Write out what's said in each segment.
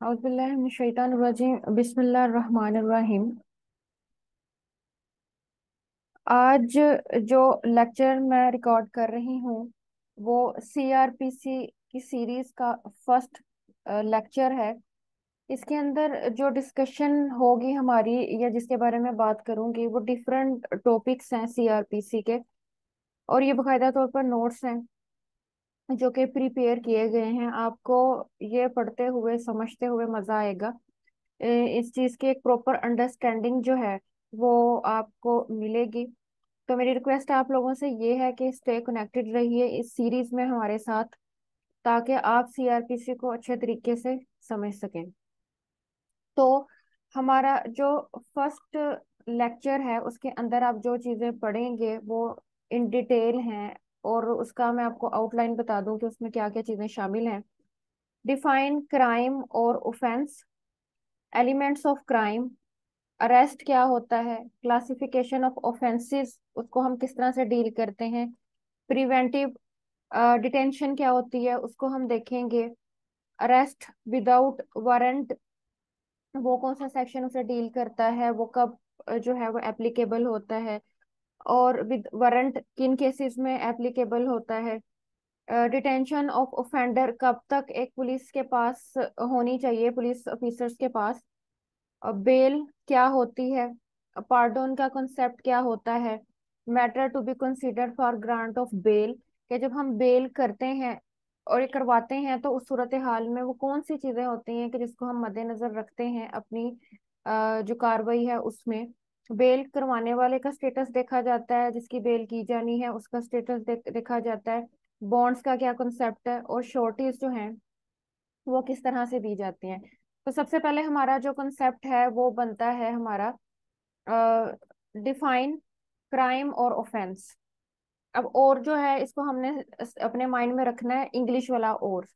औज़ुबिल्लाहिमिनश्शैतानिर्रजीम बिस्मिल्लाहिर्रहमानिर्रहीम। आज जो लेक्चर मैं रिकॉर्ड कर रही हूँ वो सीआरपीसी की सीरीज का फर्स्ट लेक्चर है। इसके अंदर जो डिस्कशन होगी हमारी या जिसके बारे में बात करूंगी वो डिफरेंट टॉपिक्स हैं सीआरपीसी के। और ये बाकायदा तौर पर नोट्स हैं जो कि प्रिपेयर किए गए हैं। आपको ये पढ़ते हुए समझते हुए मजा आएगा। इस चीज की एक प्रॉपर अंडरस्टैंडिंग जो है वो आपको मिलेगी। तो मेरी रिक्वेस्ट आप लोगों से ये है कि स्टे कनेक्टेड रहिए इस सीरीज में हमारे साथ, ताकि आप सीआरपीसी को अच्छे तरीके से समझ सकें। तो हमारा जो फर्स्ट लेक्चर है उसके अंदर आप जो चीजें पढ़ेंगे वो इन डिटेल हैं। और उसका मैं आपको आउटलाइन बता दूं कि उसमें क्या क्या चीजें शामिल हैं। डिफाइन क्राइम और offence, elements of crime, arrest क्या होता है, क्लासिफिकेशन ऑफ ऑफेंसेस उसको हम किस तरह से डील करते हैं, प्रिवेंटिव डिटेंशन क्या होती है उसको हम देखेंगे, अरेस्ट विदाउट वारंट वो कौन सा सेक्शन उसे डील करता है, वो कब जो है वो एप्लीकेबल होता है, और विद वारंट किन केसेस में एप्लीकेबल होता है, डिटेंशन ऑफ ऑफेंडर कब तक एक पुलिस के पास होनी चाहिए, पुलिस ऑफिसर्स के पास, बेल क्या होती है, पार्डोन का कॉन्सेप्ट क्या होता है, matter to be consider for grant of bail कि जब हम बेल करते हैं और ये करवाते हैं तो उस सूरत हाल में वो कौन सी चीजें होती हैं कि जिसको हम मद्देनजर रखते हैं अपनी जो कार्रवाई है उसमें। बेल करवाने वाले का स्टेटस देखा जाता है, जिसकी बेल की जानी है उसका स्टेटस देखा जाता है, बॉन्ड्स का क्या कॉन्सेप्ट है, और श्योरिटीज जो हैं वो किस तरह से दी जाती हैं। तो सबसे पहले हमारा जो कॉन्सेप्ट है वो बनता है हमारा डिफाइन क्राइम और ऑफेंस। अब और जो है इसको हमने अपने माइंड में रखना है, इंग्लिश वाला और,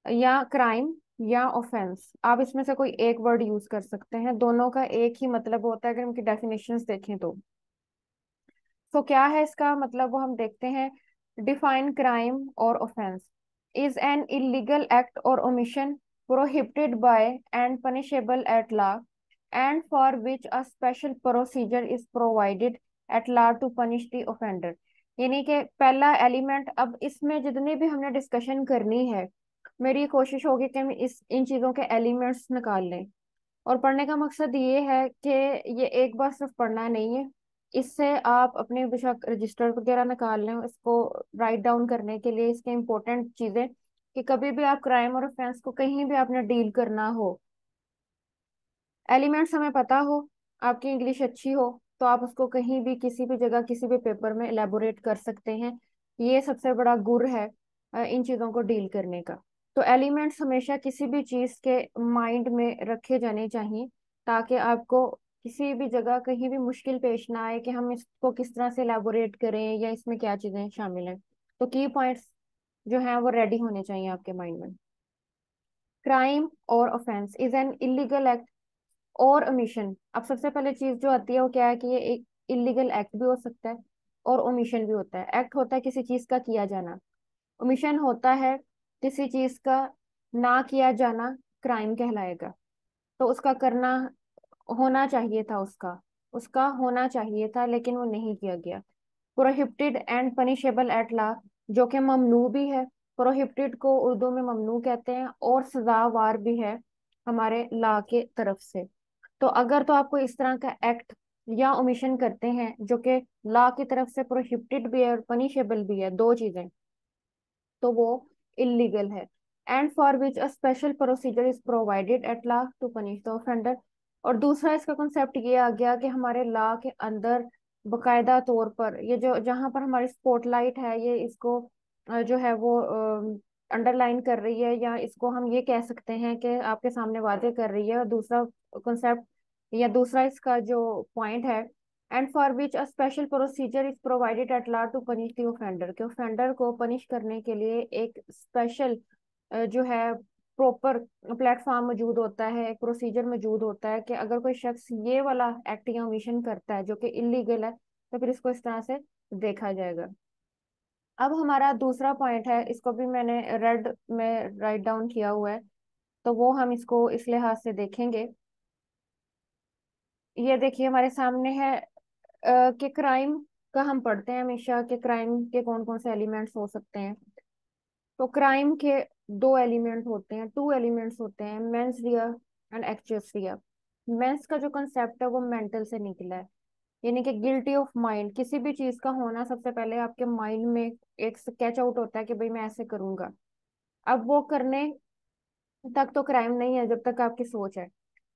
या क्राइम या ऑफेंस, आप इसमें से कोई एक वर्ड यूज कर सकते हैं, दोनों का एक ही मतलब होता है अगर उनकी डेफिनेशंस देखें तो। तो क्या है इसका मतलब वो हम देखते हैं। डिफाइन क्राइम और offence is an illegal act और omission prohibited by and punishable at law and for which a special procedure is provided at law to punish the offender. यानी कि पहला एलिमेंट, अब इसमें जितनी भी हमने डिस्कशन करनी है मेरी कोशिश होगी कि हम इस इन चीजों के एलिमेंट्स निकाल लें। और पढ़ने का मकसद ये है कि ये एक बार सिर्फ पढ़ना नहीं है, इससे आप अपने बेशक रजिस्टर वगैरह निकाल लें इसको राइट डाउन करने के लिए, इसके इम्पोर्टेंट चीजें कि कभी भी आप क्राइम और ऑफेंस को कहीं भी आपने डील करना हो, एलिमेंट्स हमें पता हो, आपकी इंग्लिश अच्छी हो, तो आप उसको कहीं भी किसी भी जगह किसी भी पेपर में एलेबोरेट कर सकते हैं। ये सबसे बड़ा गुर है इन चीजों को डील करने का। तो एलिमेंट्स हमेशा किसी भी चीज के माइंड में रखे जाने चाहिए, ताकि आपको किसी भी जगह कहीं भी मुश्किल पेश ना आए कि हम इसको किस तरह से एलेबोरेट करें या इसमें क्या चीजें शामिल हैं। तो की पॉइंट्स जो हैं वो रेडी होने चाहिए आपके माइंड में। क्राइम और offence is an illegal act और ओमिशन। अब सबसे पहले चीज जो आती है वो क्या है कि ये एक इलीगल एक्ट भी हो सकता है और ओमिशन भी होता है। एक्ट होता है किसी चीज का किया जाना, ओमिशन होता है किसी चीज का ना किया जाना, क्राइम कहलाएगा। तो उसका करना होना चाहिए था, उसका उसका होना चाहिए था लेकिन वो नहीं किया गया। Prohibited and punishable at law, जो कि ममनू भी है। प्रोहिबिटेड को उर्दू में ममनू कहते हैं और सजावार भी है हमारे लॉ के तरफ से। तो अगर तो आपको इस तरह का एक्ट या ओमिशन करते हैं जो कि लॉ की तरफ से प्रोहिबिटेड भी है और पनिशेबल भी है, दो चीजें, तो वो इलीगल है। And for which a special procedure is provided at law to punish the offender. और दूसरा इसका कॉन्सेप्ट ये आ गया कि हमारे लॉ के अंदर बकायदा तौर पर ये जो जहां पर हमारी स्पॉटलाइट है ये इसको जो है वो अंडरलाइन कर रही है, या इसको हम ये कह सकते हैं कि आपके सामने वादे कर रही है। और दूसरा कॉन्सेप्ट या दूसरा इसका जो पॉइंट है, and for which a special procedure is provided at law to punish the offender, के ऑफेंडर को पनिश करने के लिए एक स्पेशल जो है प्रॉपर प्लेटफॉर्म मौजूद होता है, एक प्रोसीजर मौजूद होता है कि अगर कोई शख्स ये वाला एक्ट या ओमिशन करता है जो कि इलीगल है तो फिर इसको इस तरह से देखा जाएगा। अब हमारा दूसरा पॉइंट है, इसको भी मैंने रेड में राइट डाउन किया हुआ है। तो वो हम इसको इस लिहाज से देखेंगे। ये देखिए हमारे सामने है कि क्राइम का हम पढ़ते हैं हमेशा कि क्राइम के कौन कौन से एलिमेंट्स हो सकते हैं। तो क्राइम के दो एलिमेंट होते हैं, टू एलिमेंट्स होते हैं, mens rea and actus rea. Mens का जो कंसेप्ट है वो मेंटल से निकला है, यानी कि गिल्टी ऑफ माइंड। किसी भी चीज का होना सबसे पहले आपके माइंड में एक स्केच आउट होता है कि भाई मैं ऐसे करूंगा। अब वो करने तक तो क्राइम नहीं है जब तक आपकी सोच है,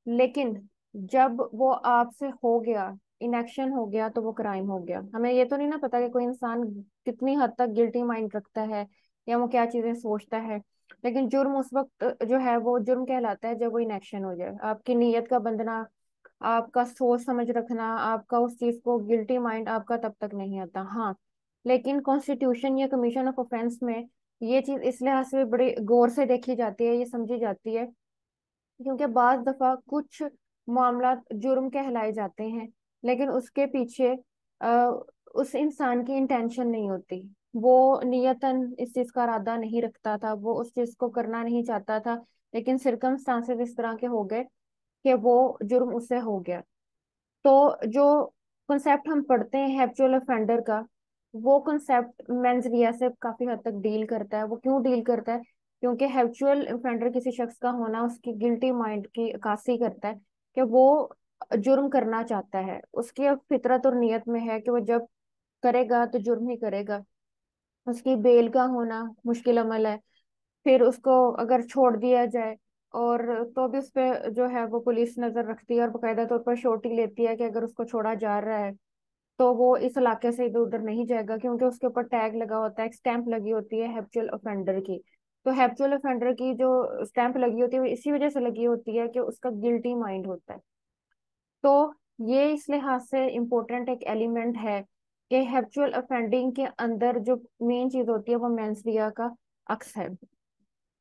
लेकिन जब वो आपसे हो गया, इनएक्शन हो गया, तो वो क्राइम हो गया। हमें ये तो नहीं ना पता कि कोई इंसान कितनी हद तक गिल्टी माइंड रखता है या वो क्या चीजें सोचता है, लेकिन जुर्म उस वक्त जो है वो जुर्म कहलाता है जब वो इनएक्शन हो जाए। आपकी नीयत का बंधना, आपका सोच समझ रखना, आपका उस चीज को गिल्टी माइंड आपका तब तक नहीं आता। हाँ, लेकिन कॉन्स्टिट्यूशन या कमीशन ऑफ ऑफेंस में ये चीज इस लिहाज से बड़ी गौर से देखी जाती है, ये समझी जाती है, क्योंकि बाज दफा कुछ मामला जुर्म कहलाए जाते हैं, लेकिन उसके पीछे आ, उस इंसान की इंटेंशन नहीं होती। वो नियतन इस चीज का इरादा नहीं रखता था, वो उस चीज को करना नहीं चाहता था, लेकिन सिर्कमस्टांसेस इस तरह के हो गए कि वो जुर्म उससे हो गया। तो जो कॉन्सेप्ट हम पढ़ते हैं हैप्चुअल ऑफेंडर का, वो कॉन्सेप्ट मेंस रिया से काफी हद तक डील करता है। वो क्यों डील करता है? क्योंकि हैप्चुअल ऑफेंडर किसी शख्स का होना उसकी गिल्टी माइंड की अक्कासी करता है कि वो जुर्म करना चाहता है। उसकी अब फितरत और नियत में है कि वो जब करेगा तो जुर्म ही करेगा। उसकी बेल का होना मुश्किल अमल है। फिर उसको अगर छोड़ दिया जाए और तो भी उस पे जो है वो पुलिस नजर रखती है और बाकायदा तौर पर श्योरिटी लेती है कि अगर उसको छोड़ा जा रहा है तो वो इस इलाके से इधर उधर नहीं जाएगा, क्योंकि उसके ऊपर टैग लगा होता है, एक स्टैंप लगी होती है हैप्चुअल ऑफेंडर की। तो हैप्चुअल ऑफेंडर की जो स्टैंप लगी होती है वो इसी वजह से लगी होती है कि उसका गिल्टी माइंड होता है। तो ये इस लिहाज से इम्पोर्टेंट एक एलिमेंट है कि हैप्चुअल ऑफेंडिंग के अंदर जो मेन चीज होती है वो मेंस का अक्स है।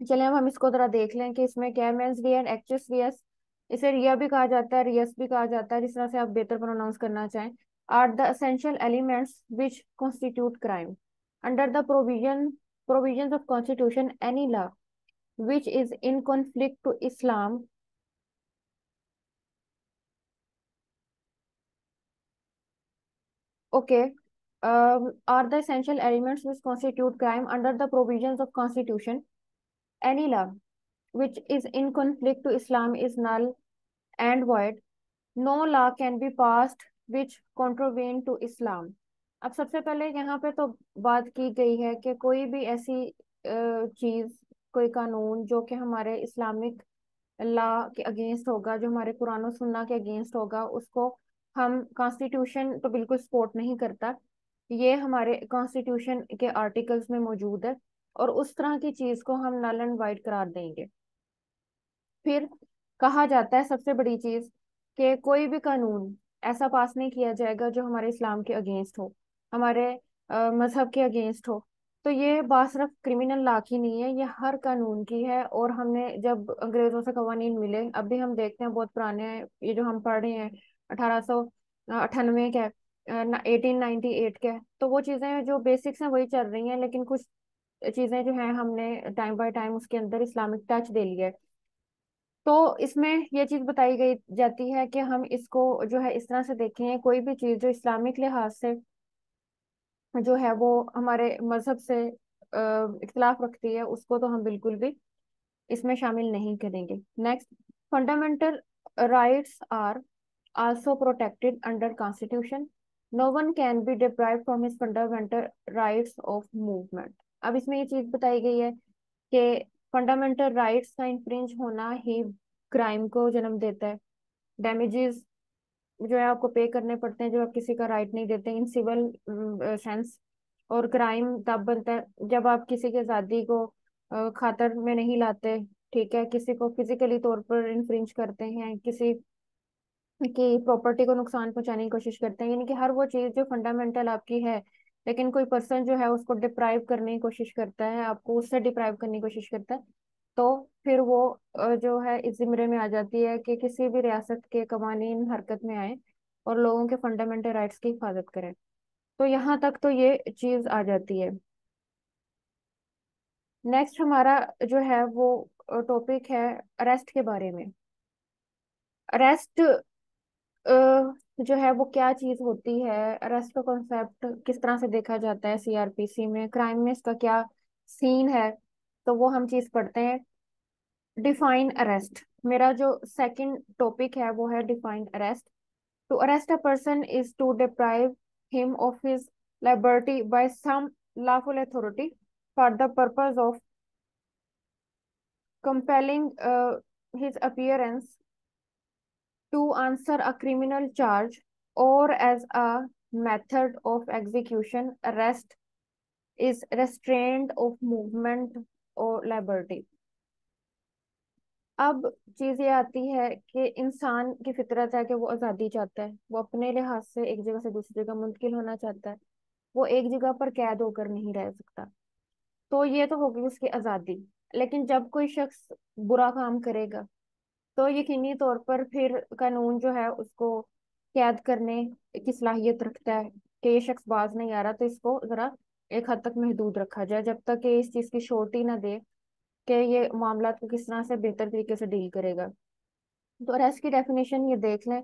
चलिए अब हम इसको जरा देख लें कि इसमें क्या है। मेंस रिया एंड एक्चुअस रियस, इसे रिया भी कहा जाता है, रियस भी कहा जाता है, जिस तरह से आप बेहतर प्रोनाउंस करना चाहें, are the essential elements which constitute crime under the provisions of constitution any law which is in conflict to Islam. Okay, are the essential elements which constitute crime under the provisions of Constitution. Any law which is in conflict to Islam is null and void. No law can be passed which contravene to Islam. अब सबसे पहले यहाँ पे तो बात की गई है कि कोई भी ऐसी चीज, कोई कानून जो कि हमारे इस्लामिक लॉ के अगेंस्ट होगा, जो हमारे कुरान और सुन्ना के अगेंस्ट होगा, उसको हम कॉन्स्टिट्यूशन तो बिल्कुल सपोर्ट नहीं करता। ये हमारे कॉन्स्टिट्यूशन के आर्टिकल्स में मौजूद है और उस तरह की चीज को हम नल एंड वाइड करार देंगे। फिर कहा जाता है सबसे बड़ी चीज कि कोई भी कानून ऐसा पास नहीं किया जाएगा जो हमारे इस्लाम के अगेंस्ट हो, हमारे मजहब के अगेंस्ट हो। तो ये बात सिर्फ क्रिमिनल लॉ की नहीं है, ये हर कानून की है। और हमने जब अंग्रेजों से कवानीन मिले, अब भी हम देखते हैं बहुत पुराने हैं, ये जो हम पढ़ रहे हैं 1898 के, 1898 के, तो वो चीजें जो बेसिक्स हैं वही चल रही हैं, लेकिन कुछ चीजें जो हैं हमने टाइम बाय टाइम उसके अंदर इस्लामिक टच दे लिया है। तो इसमें ये चीज बताई गई जाती है कि हम इसको जो है इस तरह से देखें, कोई भी चीज जो इस्लामिक लिहाज से जो है वो हमारे मजहब से इख्तिलाफ रखती है, उसको तो हम बिल्कुल भी इसमें शामिल नहीं करेंगे। Next, fundamental rights are also protected under constitution. No one can be deprived from his fundamental rights of movement. अब इसमें ये चीज बताई गई है कि फंडामेंटल राइट्स का इन्फ्रिंज होना ही क्राइम को जन्म देता है। डैमेजेस जो है आपको पे करने पड़ते हैं जो आप किसी का राइट नहीं देते इन सिविल सेंस। और क्राइम तब बनता है जब आप किसी की आज़ादी को खातर में नहीं लाते, ठीक है, किसी को फिजिकली तौर पर इन्फ्रिंज करते हैं, किसी की प्रॉपर्टी को नुकसान पहुंचाने की कोशिश करते हैं, यानी कि हर वो चीज जो फंडामेंटल आपकी है, लेकिन कोई पर्सन जो है उसको डिप्राइव करने की कोशिश करता है, आपको उससे डिप्राइव करने की कोशिश करता है, तो फिर वो जो है इस जिम्मे में आ जाती है कि किसी भी रियासत के कवानीन हरकत में आए और लोगों के फंडामेंटल राइट्स की हिफाजत करें। तो यहाँ तक तो ये चीज आ जाती है। नेक्स्ट हमारा जो है वो टॉपिक है अरेस्ट के बारे में। अरेस्ट जो है वो क्या चीज होती है, अरेस्ट का कॉन्सेप्ट किस तरह से देखा जाता है सीआरपीसी में, क्राइम में इसका क्या सीन है, तो वो हम चीज पढ़ते हैं। डिफाइन अरेस्ट, मेरा जो सेकंड टॉपिक है वो है define arrest. To arrest a person is to deprive him of his liberty by some lawful authority for the purpose of compelling his appearance to answer a criminal charge or as a method of execution. Arrest is restraint of movement or liberty. अब चीज ये आती है कि इंसान की फितरत है कि वो आज़ादी चाहता है, वो अपने लिहाज से एक जगह से दूसरी जगह मुंतकिल होना चाहता है, वो एक जगह पर कैद होकर नहीं रह सकता। तो ये तो होगी उसकी आज़ादी। लेकिन जब कोई शख्स बुरा काम करेगा तो यकीनी तौर पर फिर कानून जो है उसको कैद करने की सलाहियत रखता है कि ये शख्स बाज नहीं आ रहा, तो इसको जरा एक हद तक महदूद रखा जाए, जब तक कि इस चीज की श्योरिटी ना दे कि ये मामला को किस तरह से बेहतर तरीके से डील करेगा। तो अरेस्ट की डेफिनेशन ये देख लें।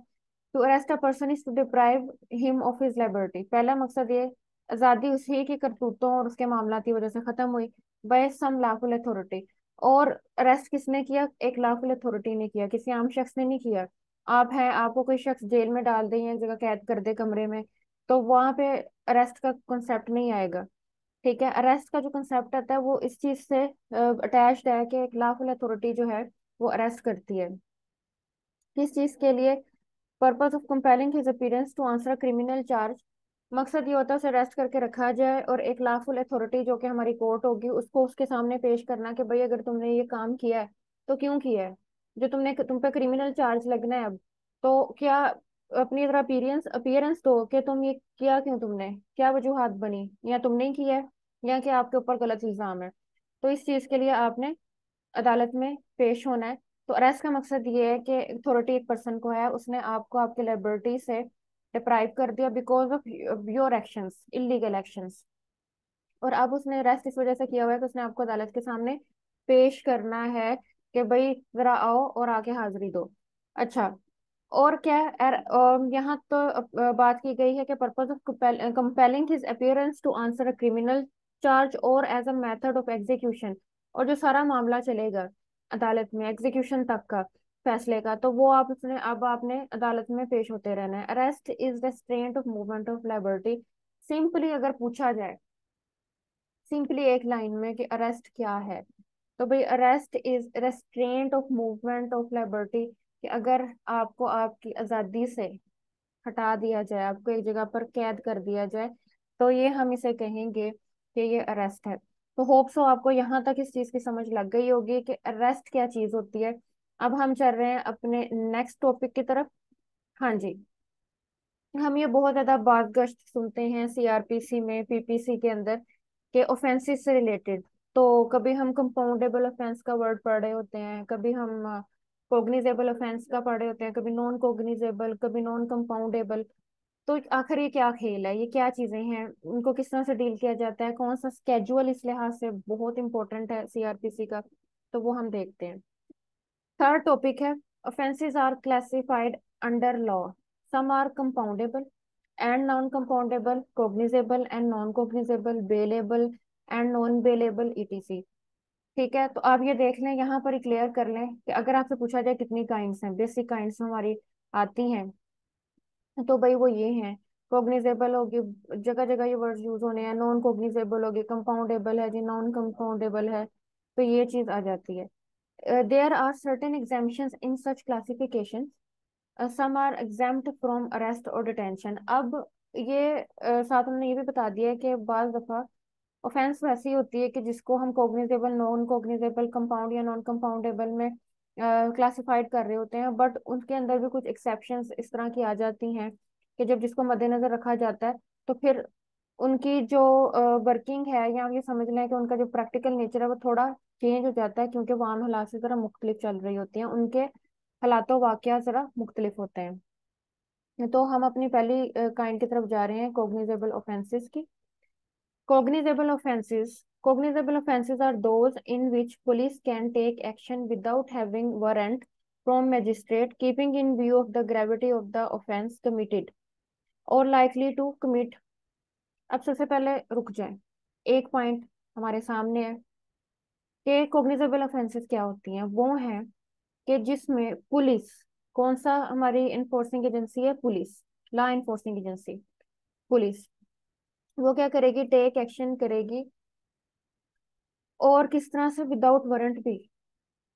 To arrest a person is to deprive him of his liberty, पहला मकसद ये आजादी उसी की करतूतों और उसके मामलात की वजह से खत्म हुई बाय सम लॉफुल अथॉरिटी। और अरेस्ट किसने किया? एक लॉफुल अथॉरिटी ने किया, किसी आम शख्स ने नहीं किया। आप हैं, आपको कोई शख्स जेल में डाल दे या एक जगह कैद कर दे कमरे में, तो वहां पे अरेस्ट का कॉन्सेप्ट नहीं आएगा। ठीक है, अरेस्ट का जो कंसेप्ट आता है वो इस चीज से अटैच्ड है कि एक लॉफुल अथॉरिटी जो है वो अरेस्ट करती है। किस चीज के लिए? Purpose of compelling his appearance to answer criminal charge. मकसद ये होता है उसे अरेस्ट करके रखा जाए और एक लॉफुल अथॉरिटी जो कि हमारी कोर्ट होगी उसको उसके सामने पेश करना कि भाई अगर तुमने ये काम किया है तो क्यों किया है, जो तुम पे क्रिमिनल चार्ज लगना है अब, तो क्या अपनी तरह अपीयरेंस अपीयरेंस दो कि तुम ये किया क्यों, तुमने क्या वजूहात बनी, या तुमने ही किया है या कि आपके ऊपर गलत इल्जाम है। तो इस चीज के लिए आपने अदालत में पेश होना है। तो अरेस्ट का मकसद ये है कि अथॉरिटी एक पर्सन को है, उसने आपको आपकी लिबर्टी से डिप्राइव कर दिया because of your actions, illegal actions. और अब उसने अरेस्ट इस वजह से किया हुआ है कि उसने आपको अदालत के सामने पेश करना है कि भाई जरा आओ और आके हाजिरी दो। अच्छा, और क्या है? यहाँ तो बात की गई है कि purpose of compelling his appearance to answer a criminal charge और as a method of execution. और जो सारा मामला चलेगा अदालत में एग्जीक्यूशन तक का फैसले का, तो वो आप उसने अब आपने अदालत में पेश होते रहना है। Arrest is restaurant of movement of liberty. Simply अगर पूछा जाए, सिंपली एक लाइन में कि अरेस्ट क्या है, तो भाई arrest is restaurant of movement of liberty, कि अगर आपको आपकी आजादी से हटा दिया जाए, आपको एक जगह पर कैद कर दिया जाए, तो ये हम इसे कहेंगे कि ये अरेस्ट है। तो होप सो आपको यहाँ तक इस चीज की समझ लग गई होगी कि अरेस्ट क्या चीज होती है। अब हम चल रहे हैं अपने नेक्स्ट टॉपिक की तरफ। हाँ जी, हम ये बहुत ज्यादा बात गश्त सुनते हैं सीआरपीसी में, पीपीसी के अंदर, के ऑफेंसेस से रिलेटेड। तो कभी हम कंपाउंडेबल ऑफेंस का वर्ड पढ़ रहे होते हैं, कभी हम कोग्निजेबल ऑफेंस का पढ़ रहे होते हैं, कभी नॉन कोग्निजेबल, कभी नॉन कंपाउंडेबल। तो आखिर ये क्या खेल है, ये क्या चीजें हैं, उनको किस तरह से डील किया जाता है, कौन सा स्केड्यूल इस लिहाज से बहुत इंपॉर्टेंट है सीआरपीसी का, तो वो हम देखते हैं। थर्ड टॉपिक है offenses are classified under law. Some are compoundable and non-compoundable, cognizable and non-cognizable, bailable and non-bailable, etc. ठीक है, तो आप ये देख लें, यहाँ पर क्लियर कर लें कि अगर आपसे पूछा जाए कितनी काइंड्स हैं, बेसिक काइंड्स हमारी आती हैं, तो भाई वो ये हैं। कॉग्निजेबल होगी, जगह जगह ये वर्ड यूज होने हैं। नॉन कॉग्निजेबल होगी, कंपाउंडेबल है जी, नॉन कंपाउंडेबल है, तो ये चीज आ जाती है। There are certain exemptions in such classifications. Some are exempt from arrest or detention. अब ये साथ उन्होंने ये भी बता दिया है कि बाज दफा ऑफेंस वैसी होती है कि जिसको हम कॉग्निजेबल, नॉन कॉग्निजेबल, कंपाउंड या नॉन कंपाउंडेबल में क्लासिफाइड कर रहे होते हैं, बट उनके अंदर भी कुछ एक्सेप्शंस इस तरह की आ जाती हैं कि जब जिसको मद्देनजर रखा जाता है तो फिर उनकी जो वर्किंग है, या हम ये समझ लें कि उनका जो प्रैक्टिकल नेचर है वो थोड़ा चेंज हो जाता है, क्योंकि वो आम हालात से जरा मुख्तलिफ चल रही होती हैं, उनके हालातों वाकया जरा मुख्तलिफ होते हैं। तो हम अपनी पहली काइंड की तरफ जा रहे हैं, कॉग्निजेबल ऑफेंसेस की। Cognizable offences Cognizable offenses are those in which police can take action without having warrant from magistrate, keeping in view of the gravity of the offense committed or likely to commit। अब सबसे पहले रुक जाए, एक point हमारे सामने है कि कोग्निजेबल ऑफेंसेस क्या होती हैं। वो हैं कि जिसमें पुलिस, कौन सा हमारी इन्फोर्सिंग एजेंसी है, police, law enforcing agency police, वो क्या करेगी, टेक एक्शन करेगी। और किस तरह से, विदाउट वारंट भी।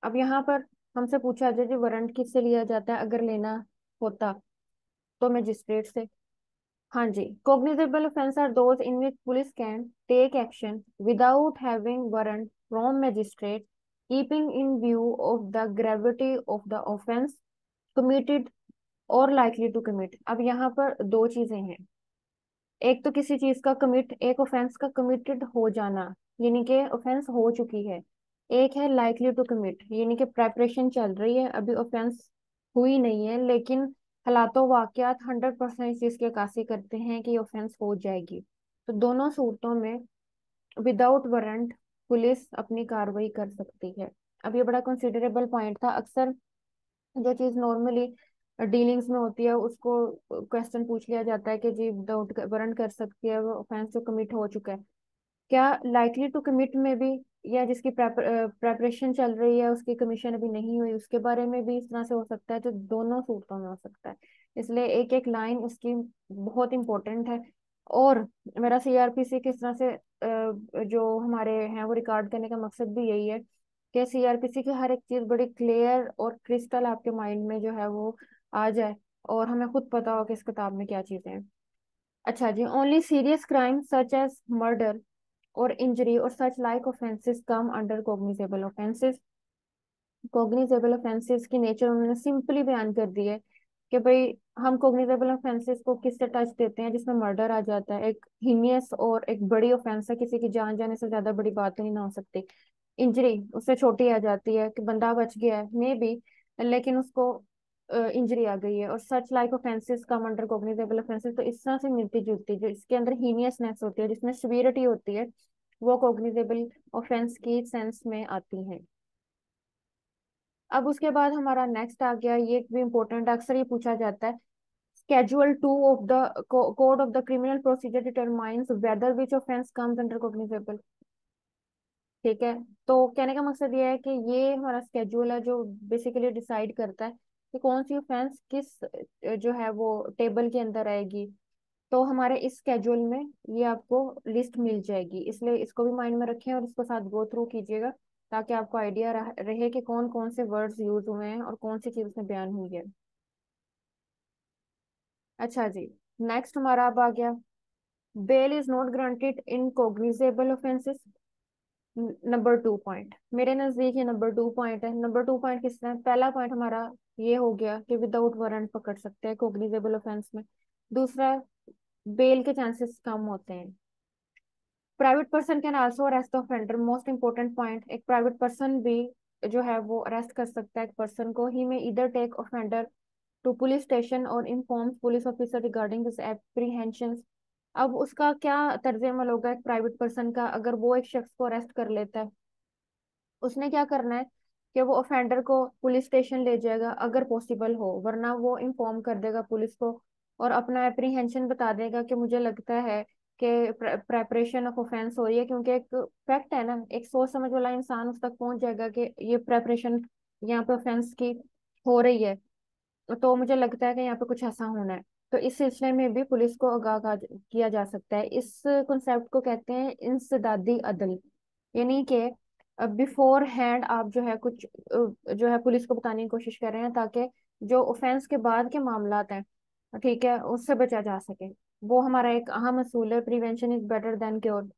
अब यहाँ पर हमसे पूछा जाए जो वारंट किससे लिया जाता है, अगर लेना होता तो मजिस्ट्रेट से। हाँ जी, cognizable offence are those in which police can take action without having warrant from magistrate, keeping in view of the gravity of the offence committed और लाइकली टू कमिट। अब यहाँ पर दो चीजें हैं। एक तो किसी चीज का कमिट, एक ऑफेंस का कमिटेड हो जाना, यानी कि ऑफेंस हो चुकी है। एक है लाइकली टू कमिट, यानी कि प्रेपरेशन चल रही है, अभी ऑफेंस हुई नहीं है, लेकिन हालातों वाकयात 100% इस चीज की अक्कासी करते हैं कि ऑफेंस हो जाएगी। तो दोनों सूरतों में विदाउट वारंट पुलिस अपनी कार्रवाई कर सकती है। अब ये बड़ा कंसिडरेबल पॉइंट था। अक्सर जो चीज नॉर्मली डीलिंग्स में होती है उसको क्वेश्चन पूछ लिया जाता है कि जी विदाउट वारंट कर सकती है, वो ऑफेंस जो कमिट हो चुका है। क्या लाइकली टू कमिट में भी, या जिसकी प्रेपरेशन चल रही है, उसकी कमीशन अभी नहीं हुई, उसके बारे में भी इस तरह से हो सकता है? तो दोनों सूरतों में हो सकता है। इसलिए एक एक लाइन उसकी बहुत इंपॉर्टेंट है। और मेरा सीआरपीसी किस तरह से जो हमारे हैं वो रिकॉर्ड करने का मकसद भी यही है कि सीआरपीसी की हर एक चीज बड़ी क्लियर और क्रिस्टल आपके माइंड में जो है वो आ जाए, और हमें खुद पता हो कि इस किताब में क्या चीजें हैं। अच्छा जी, only serious crime such as murder और इंजरी और such like offences come under cognizable offences. Cognizable offences की नेचर उन्होंने सिंपली बयान कर दी है कि भाई हम कॉग्निजेबल ऑफेंसेस को किससे टच देते हैं, जिसमें मर्डर आ जाता है, एक हीनियस और एक बड़ी ऑफेंस है, किसी की जान जाने से ज्यादा बड़ी बात तो नहीं ना हो सकती। इंजरी उससे छोटी आ जाती है कि बंदा बच गया है मे बी, लेकिन उसको इंजरी आ गई है। और such like offences come under cognizable offences, तो इस तरह से मिलती जुलती जो इसके अंदर हीनियसनेस होती है, जिसमें सिवियरिटी होती है, वो कॉग्निजेबल ऑफेंस की सेंस में आती है। अब उसके बाद हमारा नेक्स्ट आ गया, ये भी इम्पोर्टेंट, अक्सर ये पूछा जाता है। Schedule 2 of the code of the criminal procedure determines weather which offence comes under cognizable. ठीक है, तो कहने का मकसद ये है कि ये हमारा स्केड्यूल है जो बेसिकली डिसाइड करता है कि कौन सी ऑफेंस किस जो है वो टेबल के अंदर आएगी। तो हमारे इस स्केड्यूल में ये आपको लिस्ट मिल जाएगी, इसलिए इसको भी माइंड में रखें और इसको साथ गो थ्रू कीजिएगा, ताकि आपको आइडिया रहे कि कौन कौन से वर्ड्स यूज हुए हैं और कौन सी चीज उसमें बयान हुई है। अच्छा जी, नेक्स्ट हमारा अब आ गया, bail is not granted in cognizable offences. Number 2 point मेरे नजदीक, ये नंबर 2 पॉइंट है। नंबर 2 पॉइंट किस तरह, पहला पॉइंट हमारा ये हो गया कि विदाउट वारंट पकड़ सकते हैं कोग्निजेबल ऑफेंस में। दूसरा, बेल के चांसेस कम होते हैं। Private person can also arrest the offender, most important point, एक प्राइवेट पर्सन भी जो है वो अरेस्ट कर सकता है एक पर्सन को। ही में इधर take offender to police station और informs police officer regarding this apprehension. अब उसका क्या तर्ज अमल होगा एक प्राइवेट पर्सन का, अगर वो एक शख्स को अरेस्ट कर लेता है, उसने क्या करना है कि वो ऑफेंडर को पुलिस स्टेशन ले जाएगा अगर पॉसिबल हो, वरना वो इन्फॉर्म कर देगा पुलिस को और अपना एप्रीहेंशन बता देगा कि मुझे लगता है कि प्रेपरेशन ऑफ ऑफेंस हो रही है। क्योंकि एक फैक्ट है ना, एक सोच समझ वाला इंसान उस तक पहुंच जाएगा कि ये प्रेपरेशन यहाँ पे ऑफेंस की हो रही है, तो मुझे लगता है कि यहाँ पे कुछ ऐसा होना है। तो इस सिलसिले में भी पुलिस को किया जा सकता है। इस कॉन्सेप्ट को कहते हैं इंसदादी अदल, यानी कि बिफोर हैंड आप जो है कुछ जो है पुलिस को बताने की कोशिश कर रहे हैं, ताकि जो ऑफेंस के बाद के मामलात हैं, ठीक है, उससे बचा जा सके। वो हमारा एक अहम असूल है, prevention is better than cure.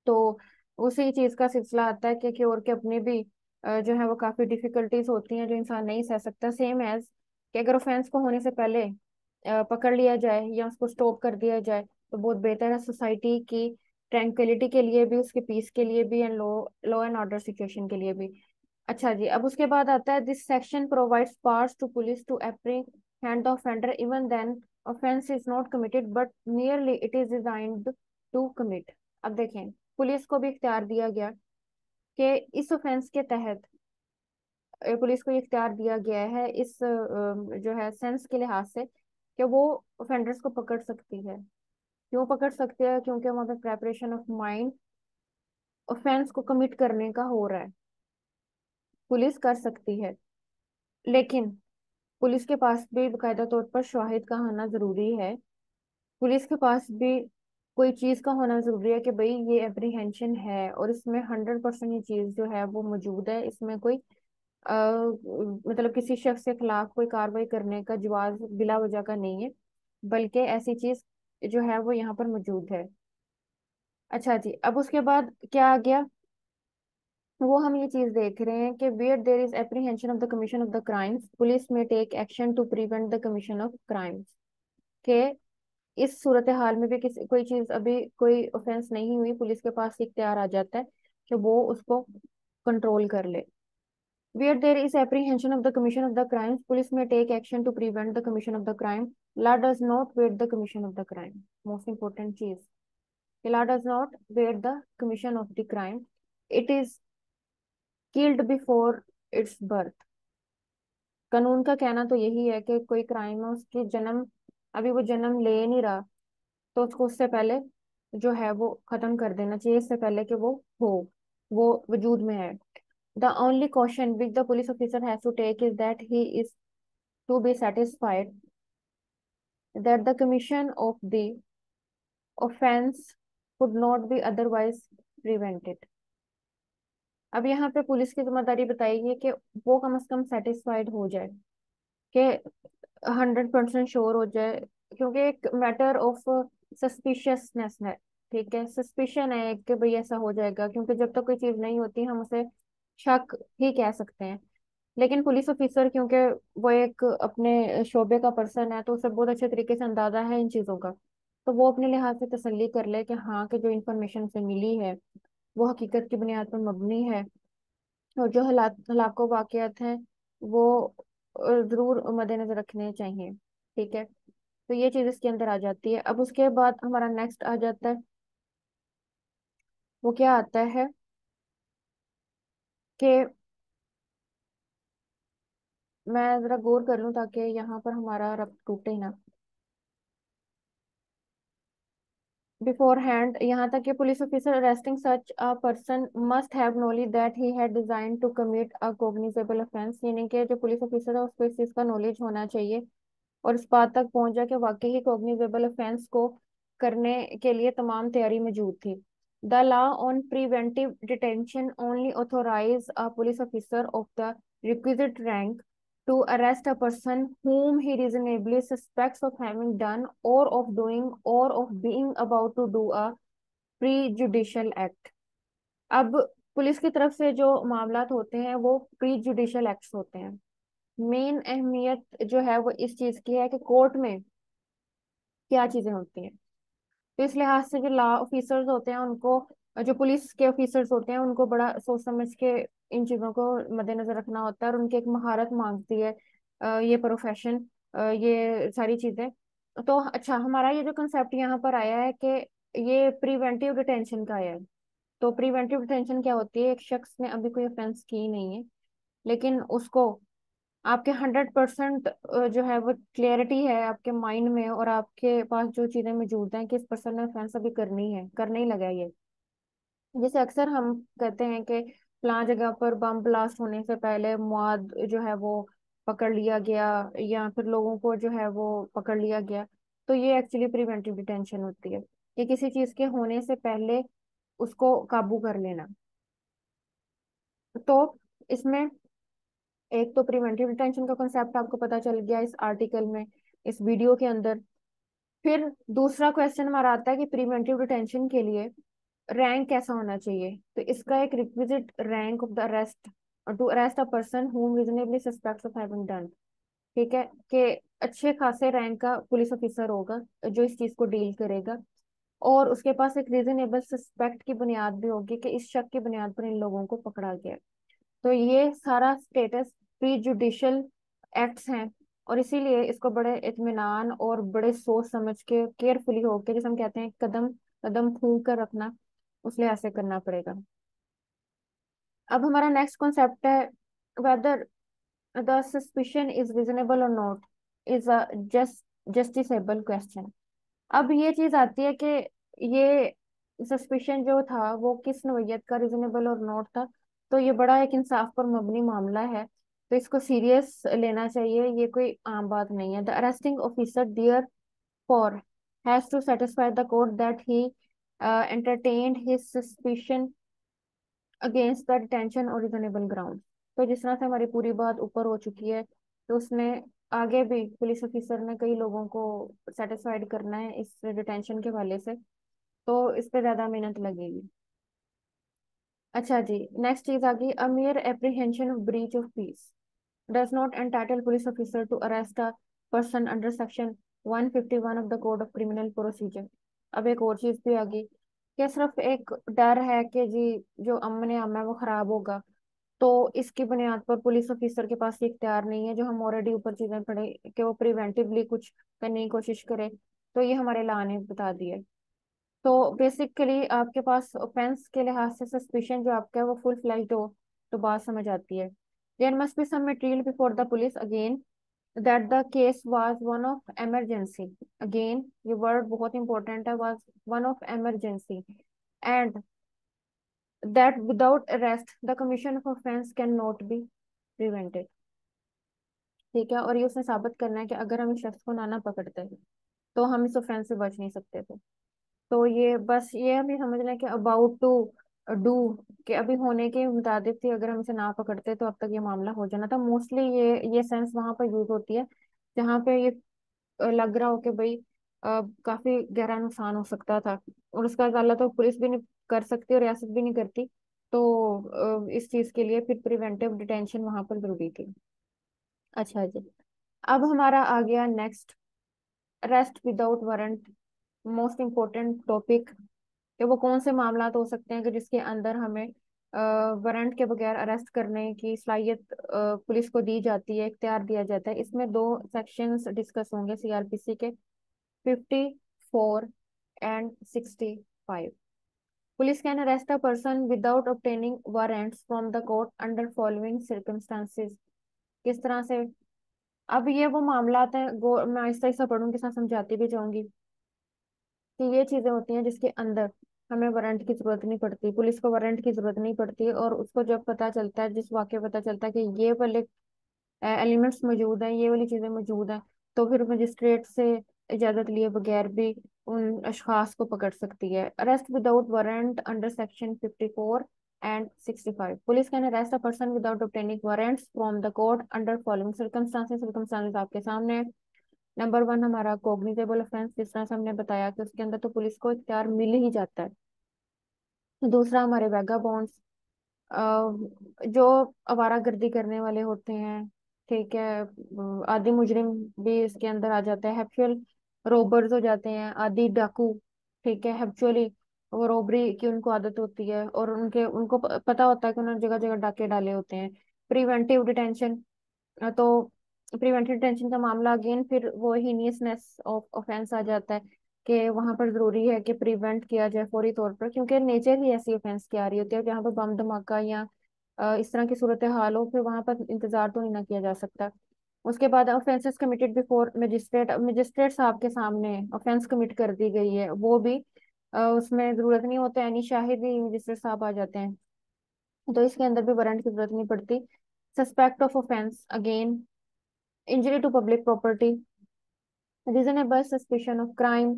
तो उसी चीज का सिलसिला आता है कि क्योर के अपने भी जो है वो काफी डिफिकल्टीज होती हैं जो इंसान नहीं सह सकता। सेम एज कि अगर ऑफेंस को होने से पहले पकड़ लिया जाए या उसको स्टॉप कर दिया जाए तो बहुत बेहतर है, सोसाइटी की ट्रैंक्विलिटी के लिए भी, उसके पीस के लिए भी, and law law and order situation के लिए भी। अच्छा जी, अब उसके बाद आता है, this section provides powers to police to apprehend the offender even then offence is not committed but merely it is designed to commit. अब देखें, पुलिस को भी इख्तियार दिया गया कि इस ऑफेंस के तहत पुलिस को ये इख्तियार दिया गया है इस जो है सेंस के लिहाज से कि वो ऑफेंडर्स को पकड़ सकती है। क्यों पकड़ सकते हैं? क्योंकि वहां पे प्रेपरेशन ऑफ माइंड ऑफेंस को कमिट करने का हो रहा है। पुलिस कर सकती है, लेकिन पुलिस के पास भी बाकायदा तौर पर शवाहिद का होना जरूरी है। पुलिस के पास भी कोई चीज का होना जरूरी है कि भाई ये एप्रीहेंशन है और इसमें 100% ये चीज जो है वो मौजूद है। इसमें कोई मतलब किसी शख्स के खिलाफ कोई कार्रवाई करने का जवाब बिला वजह का नहीं है, बल्कि ऐसी चीज जो है वो यहाँ पर मौजूद है। अच्छा जी, अब उसके बाद क्या आ गया? वो हम ये चीज देख रहे हैं कि where there is apprehension of the commission of the crimes police may take action to prevent the commission of crimes. के इस सूरत हाल में भी किसी कोई चीज अभी कोई ऑफेंस नहीं हुई, पुलिस के पास इख्तियार आ जाता है कि वो उसको कंट्रोल कर ले। Where there is apprehension of the commission of the crimes, police may take action to prevent the commission of the crime. Law does not wait the commission of the crime. Most important चीज, कि law does not wait the commission of the crime. It is killed before its birth. कानून का कहना तो यही है कि कोई क्राइम है, उसकी जन्म अभी वो जन्म ले नहीं रहा, तो उसको उससे पहले जो है वो खत्म कर देना चाहिए, इससे पहले कि हो वो वजूद में है। The only caution which the police officer has to take is that he is to be satisfied that the commission of the offense could not be otherwise prevented। अब यहाँ पे पुलिस की जिम्मेदारी बताइए कि वो कम से कम सेटिस्फाइड हो जाए, कि 100% श्योर हो जाए, क्योंकि एक मैटर ऑफ सस्पिशियसनेस है। ठीक है, सस्पिशन है कि भाई ऐसा हो जाएगा, क्योंकि जब तक कोई चीज नहीं होती हम उसे शक ही कह सकते हैं। लेकिन पुलिस ऑफिसर क्योंकि वो एक अपने शोबे का पर्सन है, तो उसे बहुत अच्छे तरीके से अंदाजा है इन चीजों का, तो वो अपने लिहाज से तसल्ली कर ले कि हाँ, कि जो इन्फॉर्मेशन से मिली है वो हकीकत की बुनियाद पर मबनी है, और जो हालात हलाको वाकयात हैं वो जरूर मद्देनजर रखने चाहिए। ठीक है, तो ये चीज इसके अंदर आ जाती है। अब उसके बाद हमारा नेक्स्ट आ जाता है, वो क्या आता है कि मैं जरा गौर कर लूं ताकि यहाँ पर हमारा रब्त टूटे ना। बिफोर हैंड यहाँ तक कि police officer arresting such a person must have knowledge that he had design to commit a cognizable offence, यानी कि जो पुलिस ऑफिसर है उसको इस चीज का नॉलेज होना चाहिए और इस बात तक पहुंच जाए कि वाकई ही कॉग्निजेबल ऑफेंस को करने के लिए तमाम तैयारी मौजूद थी। The law on preventive detention only authorise a police officer of the requisite rank to arrest a person whom he reasonably suspects of having done or of doing or of being about to do a prejudicial act। अब police की तरफ से जो मामलात होते हैं वो pre judicial acts होते हैं। मेन अहमियत जो है वो इस चीज की है कि कोर्ट में क्या चीजें होती हैं। तो इस लिहाज से जो लॉ ऑफिसर्स होते हैं उनको, जो पुलिस के ऑफिसर्स होते हैं उनको बड़ा सोच समझ के इन चीजों को मद्देनजर रखना होता है, और उनकी एक महारत मांगती है ये प्रोफेशन, ये सारी चीजें। तो अच्छा, हमारा ये जो कंसेप्ट यहाँ पर आया है कि ये प्रिवेंटिव डिटेंशन का है। तो प्रिवेंटिव डिटेंशन क्या होती है? एक शख्स ने अभी कोई ऑफेंस की नहीं है, लेकिन उसको आपके 100% जो है वो क्लियरिटी है आपके माइंड में, और आपके पास जो चीजें मौजूद हैं कि इस पर्सन ने ऑफेंस अभी करनी है, करने ही लगा है ये। जैसे अक्सर हम कहते हैं कि फलां जगह पर बम ब्लास्ट होने से पहले मुआद जो है वो पकड़ लिया गया, या फिर लोगों को जो है वो पकड़ लिया गया। तो ये एक्चुअली प्रिवेंटिव डिटेंशन होती है, कि किसी चीज के होने से पहले उसको काबू कर लेना। तो इसमें एक तो प्रिवेंटिव डिटेंशन का कॉन्सेप्ट आपको पता चल गया इस आर्टिकल में, इस वीडियो के अंदर। फिर दूसरा क्वेश्चन हमारा आता है कि प्रिवेंटिव डिटेंशन के लिए रैंक कैसा होना चाहिए। तो इसका एक requisite rank of the arrest to arrest a person whom reasonably suspects of having done। ठीक है, कि अच्छे खासे रैंक का पुलिस ऑफिसर होगा जो इस चीज को डील करेगा, और उसके पास एक रीजनेबल सस्पेक्ट की बुनियाद भी होगी कि इस शक की बुनियाद पर इन लोगों को पकड़ा गया। तो ये सारा स्टेटस प्री जुडिशियल एक्ट्स हैं, और इसीलिए इसको बड़े इत्मीनान और बड़े सोच समझ के केयरफुली होके, जैसे हम कहते हैं कदम कदम फूंक कर रखना, उसलिए ऐसे करना पड़ेगा। अब हमारा नेक्स्ट कॉन्सेप्ट है, whether the suspicion is reasonable और not is a just justiciable question. अब ये चीज आती है कि ये सस्पिशन जो था वो किस नोयत का रीजनेबल और नॉट था। तो ये बड़ा एक इंसाफ पर मबनी मामला है, तो इसको सीरियस लेना चाहिए, ये कोई आम बात नहीं है। The arresting officer therefore has to satisfy the court that he entertained his suspicion against the detention और रीजनेबल ग्राउंड। तो जिस तरह से हमारी पूरी बात ऊपर हो चुकी है, तो उसने आगे भी पुलिस ऑफिसर ने कई लोगों को सेटिस्फाइड करना है इस डिटेंशन के हवाले से, तो इस पे ज्यादा मेहनत लगेगी। अच्छा जी, नेक्स्ट चीज आ गई, अ mere apprehension of breach of peace does not entitle police officer to arrest a person under section 151 of the code of criminal procedure। अब एक और चीज भी आ गई कि सिर्फ एक डर है कि जी जो अमन अमन है वो खराब होगा, तो इसकी बुनियाद पर पुलिस ऑफिसर के पास ये इख्तियार नहीं है, जो हम ऑलरेडी ऊपर चीजें पढ़े कि वो प्रिवेंटिवली कुछ करने की कोशिश करे। तो ये हमारे लॉ ने बता दिया है। तो बेसिकली आपके पास ऑफेंस के लिहाज से सस्पिशन जो आपका है वो फुल फ्लैज्ड हो, तो बात समझ आती है। There must be some material before the police again that the case was one of emergency. Again ये वर्ड बहुत इंपॉर्टेंट है, was one of emergency, and that without arrest the commission of offence can not be prevented. ठीक है, और ये उसने साबित करना है कि अगर हम इस शख्स को ना पकड़ते तो हम इस ऑफेंस से बच नहीं सकते थे। तो ये बस ये हमें समझना है कि अबाउट टू डू कि अभी होने के मुताबिक थी, अगर हम इसे ना पकड़ते तो अब तक ये मामला हो जाना था। मोस्टली ये सेंस वहां पर यूज होती है जहाँ पे ये लग रहा हो कि भाई काफी गहरा नुकसान हो सकता था, और उसका अदालत तो पुलिस भी नहीं कर सकती और रियासत भी नहीं करती। तो इस चीज के लिए फिर प्रिवेंटिव डिटेंशन वहां पर जरूरी थी। अच्छा जी, अब हमारा आ गया next, arrest without warrant. Most important topic कि वो कौन से मामला हो सकते हैं कि जिसके अंदर हमें वारंट के बगैर अरेस्ट करने की सलाहियत पुलिस को दी जाती है, इख्तियार दिया जाता है। इसमें दो सेक्शंस डिस्कस होंगे सीआरपीसी के, 54 and 65। Police can arrest a person without obtaining warrants from the court under following circumstances। किस तरह से? अब ये वो मामला है, गो मैं आहिस्ता आहिस्ता पढ़ूंगी, साथ समझाती भी जाऊंगी कि ये चीजें होती हैं जिसके अंदर हमें वारंट की जरूरत नहीं पड़ती, पुलिस को वारंट की जरूरत नहीं पड़ती, और उसको जब पता चलता है, जिस वाक्य पता चलता है कि ये वाले एलिमेंट्स मौजूद हैं, ये वाली चीजें मौजूद हैं, तो फिर मजिस्ट्रेट से इजाजत लिए बगैर भी उन अशखास को पकड़ सकती है। Arrest without warrant under section 54 and 65। Police can arrest a person without obtaining warrants from the court under following circumstances आपके सामने है। नंबर वन हमारा कॉग्निजेबल ऑफेंस, जिस तरह से हमने बताया कि उसके अंदर तो पुलिस को इख्तियार मिल ही जाता है। दूसरा हमारे वेगा बॉन्ड्स, जो आवारागर्दी करने वाले होते हैं, ठीक है, आदि मुजरिम भी इसके अंदर आ जाते हैं, हैप्चुअल रोबर्स हो जाते हैं, आदि डाकू। ठीक है, हैप्चुअली वो रोबरी की उनको आदत होती है और उनके उनको पता होता है कि उन्होंने जगह जगह डाके डाले होते हैं। प्रिवेंटिव डिटेंशन, तो प्रिवेंटिव डिटेंशन का मामला अगेन फिर वो हीनियसनेस ऑफ ऑफेंस आ जाता है कि वहां पर जरूरी है कि प्रिवेंट किया जाए फौरी तौर पर, क्योंकि नेचर ही ऐसी ऑफेंस की आ रही होती है जहाँ पर बम धमाका या इस तरह की सूरत हाल हो, फिर वहां पर इंतजार तो नहीं ना किया जा सकता। उसके बाद offences committed before magistrate, magistrate साहब के सामने ऑफेंस कमिट कर दी गई है, वो भी उसमें जरूरत नहीं होता, यानी शाहिद ही मजिस्ट्रेट साहब आ जाते हैं, तो इसके अंदर भी वारंट की जरूरत नहीं पड़ती। Suspect of offence again, injury to public property, reasonable suspicion of crime,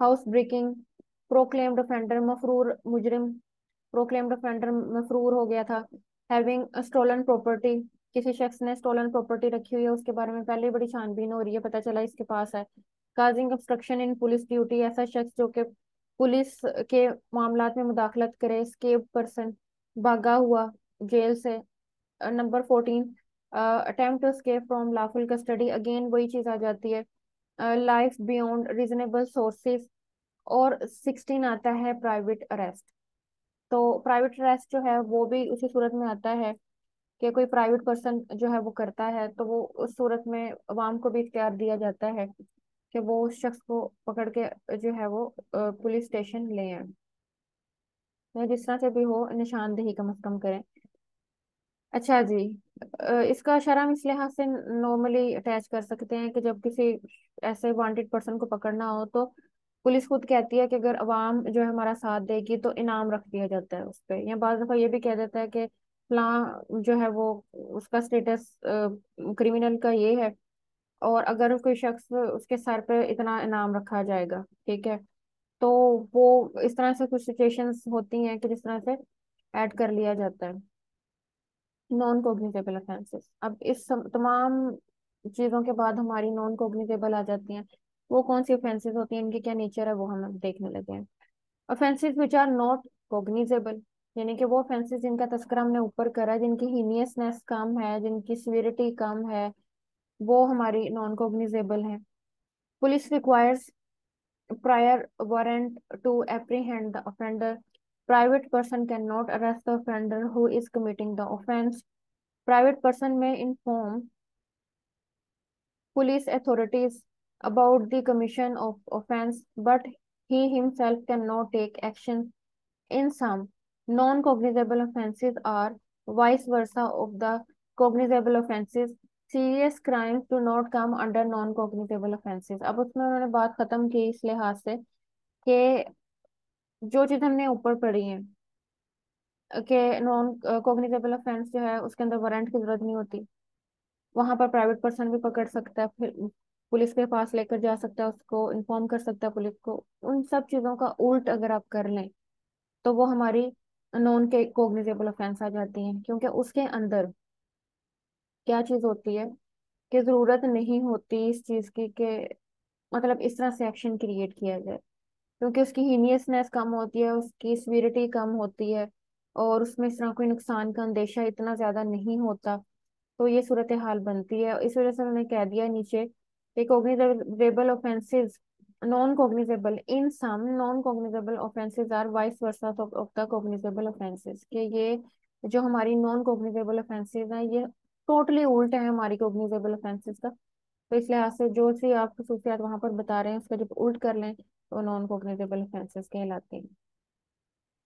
house breaking, proclaimed offender मफरूर मुजरिम, प्रोक्लेम्ड ऑफेंडर मफरूर हो गया था। हैविंग स्टोलन प्रॉपर्टी, किसी शख्स ने स्टोलन प्रॉपर्टी रखी हुई है, उसके बारे में पहले ही बड़ी छानबीन हो रही है, पता चला इसके पास है। काजिंग obstruction इन पुलिस ड्यूटी, ऐसा शख्स जो कि पुलिस के मामलात में मुदाखलत करे, escape पर्सन, भागा हुआ जेल से। Number 14, attempt to escape from lawful custody, again वही चीज आ जाती है, लाइफ बियॉन्ड रीजनेबल सोर्सेज। और 16 आता है प्राइवेट अरेस्ट। तो प्राइवेट अरेस्ट जो है वो भी उसी सूरत में आता है कि कोई प्राइवेट पर्सन जो है वो करता है, तो वो उस सूरत में अवाम को भी इख्तियार दिया जाता है कि वो उस शख्स को पकड़ के जो है वो पुलिस स्टेशन ले आए। या जिस तरह से भी हो निशानदेही कम से कम करें। अच्छा जी। इसका शर्ह हम इस लिहाज से नॉर्मली अटैच कर सकते हैं कि जब किसी ऐसे वांटेड पर्सन को पकड़ना हो तो पुलिस खुद कहती है कि अगर अवाम जो है हमारा साथ देगी तो इनाम रख दिया जाता है उस पर, या बाज़ दफा ये भी कह देता है कि फलां जो है वो उसका स्टेटस क्रिमिनल का ये है, और अगर कोई शख्स उसके सर पे इतना इनाम रखा जाएगा, ठीक है। तो वो इस तरह से कुछ सिचुएशंस होती हैं कि जिस तरह से ऐड कर लिया जाता है नॉन कॉग्निजेबल ऑफेंसेस। अब इस तमाम चीजों के बाद हमारी नॉन कॉग्निजेबल आ जाती हैं। वो कौन सी ऑफेंसेस होती हैं, इनके क्या नेचर है, वो हम अब देखने लगे हैं। Offences which are not cognizable, यानी कि वो ऑफेंसेस जिनका तस्करा हमने ऊपर करा है, जिनकी हीनियसनेस कम है, जिनकी सीवियरिटी कम है, वो हमारी नॉन कॉग्निजेबल है। Police requires prior warrant to apprehend the offender. Private person cannot arrest the offender who is committing the offense. Private person may inform police authorities about the commission of offense, but he himself cannot take action. In some, non-cognizable offenses are vice versa of the cognizable offenses. Serious crimes do not come under non-cognizable offenses. अब उसमें उन्होंने बात खत्म की इस लिहाज से कि जो चीज हमने ऊपर पढ़ी है कि नॉन कॉग्निजेबल ऑफेंस जो है उसके अंदर वारंट की जरूरत नहीं होती, वहां पर प्राइवेट पर्सन भी पकड़ सकता है, फिर पुलिस के पास लेकर जा सकता है, उसको इन्फॉर्म कर सकता है पुलिस को। उन सब चीजों का उल्ट अगर आप कर लें तो वो हमारी नॉन के कॉग्निजेबल ऑफेंस आ जाती हैं, क्योंकि उसके अंदर क्या चीज होती है कि जरूरत नहीं होती इस चीज की कि मतलब इस तरह से एक्शन क्रिएट किया जाए, क्योंकि उसकी हीनियसनेस कम होती है, उसकी सीवियरिटी कम होती है, और उसमें इस तरह कोई नुकसान का अंदेशा इतना ज्यादा नहीं होता। तो ये सूरत हाल बनती है, इस वजह से उन्होंने कह दिया नीचे कि cognizable offences non cognizable in some non cognizable offences are vice versa of the cognizable offences, कि ये जो हमारी नॉन कॉग्निजेबल ऑफेंसेस हैं ये टोटली उल्ट है हमारी कॉग्निजेबल ऑफेंसेस का। तो इस लिहाज से जो सी आप खसूसियात वहां पर बता रहे हैं उसका जब उल्ट कर लें तो नॉन कॉग्निजेबल ऑफेंसेस कहलाते हैं।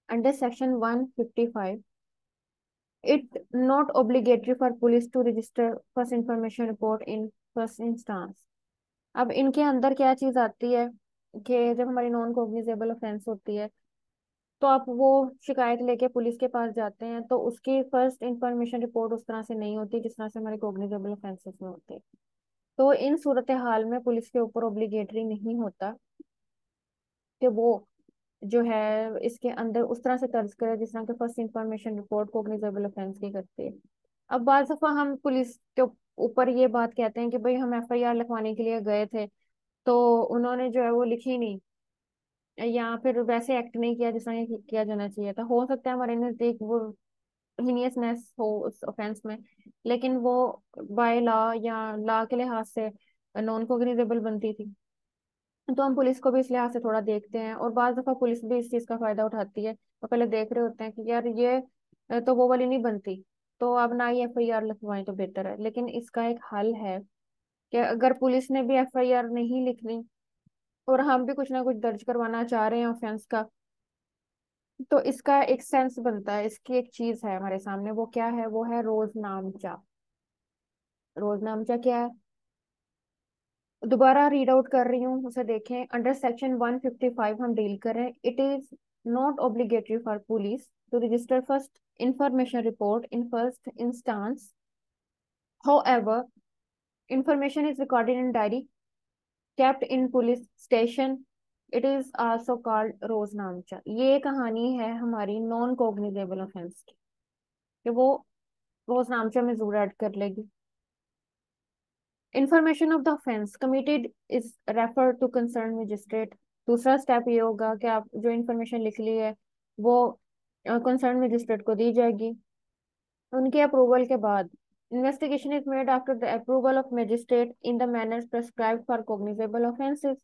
Under section 155, it not obligatory for police to register first information report in first instance। अब इनके अंदर क्या चीज आती है कि जब हमारी नॉन कॉग्निजेबल ऑफेंस होती है तो आप वो शिकायत लेके पुलिस के पास जाते हैं तो उसकी फर्स्ट इंफॉर्मेशन रिपोर्ट उस तरह से नहीं होती जिस तरह से हमारे कॉग्निजेबल ऑफेंसेस में होते हैं। तो इन सूरत हाल में पुलिस के ऊपर ऑब्लिगेटरी नहीं होता कि वो जो है इसके अंदर उस तरह से दर्ज करे जिस तरह के first information report cognizable offence की करती है। अब बार दफा हम पुलिस के ऊपर ये बात कहते हैं कि भाई हम एफआईआर लिखवाने के लिए गए थे तो उन्होंने जो है वो लिखी नहीं, या फिर वैसे एक्ट नहीं किया जिस तरह किया जाना चाहिए था। हो सकता है हमारे नजदीक वो हीनियसनेस हो उस ऑफेंस में, लेकिन वो बाय लॉ या लॉ के लिहाज से नॉन कोग्निजेबल बनती थी। तो हम पुलिस को भी इस लिहाज से थोड़ा देखते हैं, और बाज दफा पुलिस भी इस चीज का फायदा उठाती है। वो पहले देख रहे होते हैं कि यार ये तो वो वाली नहीं बनती, तो अब ना ही एफआईआर लिखवाएं तो बेहतर है। लेकिन इसका एक हल है कि अगर पुलिस ने भी एफआईआर नहीं लिखनी और हम भी कुछ ना कुछ दर्ज करवाना चाह रहे हैं ऑफेंस का, तो इसका एक सेंस बनता है, इसकी एक चीज है हमारे सामने, वो क्या है, वो है रोजनामचा। रोजनामचा क्या है, दोबारा रीड आउट कर रही हूँ उसे देखें। अंडर सेक्शन 155 हम डील कर रहे हैं। It is not obligatory for police to register first information report in first instance, however information is recorded in diary kept in police station, it is also called रोजनामचा। ये कहानी है हमारी non cognisable offence की कि वो रोजनामचा में जरूर add कर लेगी। Information of the offence committed is refer to concern magistrate. दूसरा स्टेप ये होगा कि आप जो इंफॉर्मेशन लिख ली है वो कंसर्न मजिस्ट्रेट को दी जाएगी। उनके अप्रूवल के बाद investigation is made after the approval of magistrate in the manner prescribed for cognizable offences.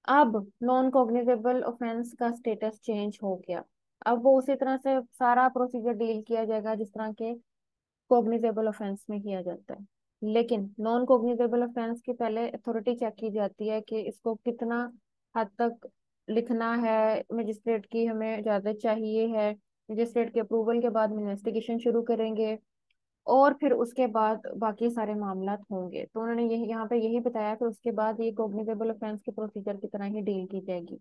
अब नॉन कॉग्निजेबल ऑफेंस का स्टेटस चेंज हो गया। अब वो उसी तरह से सारा प्रोसीजर डील किया जाएगा जिस तरह के कॉग्निजेबल ऑफेंस में किया जाता है। लेकिन नॉन कॉग्निजेबल ऑफेंस की पहले अथॉरिटी चेक की जाती है कि इसको कितना हद तक लिखना है, मजिस्ट्रेट की हमें इजाजत चाहिए है, मजिस्ट्रेट के अप्रूवल के बाद इन्वेस्टिगेशन शुरू करेंगे, और फिर उसके बाद बाकी सारे मामला होंगे। तो उन्होंने यही यहाँ पे यही बताया कि उसके बाद ये कॉग्निजेबल ऑफेंस के प्रोसीजर की तरह ही डील की जाएगी।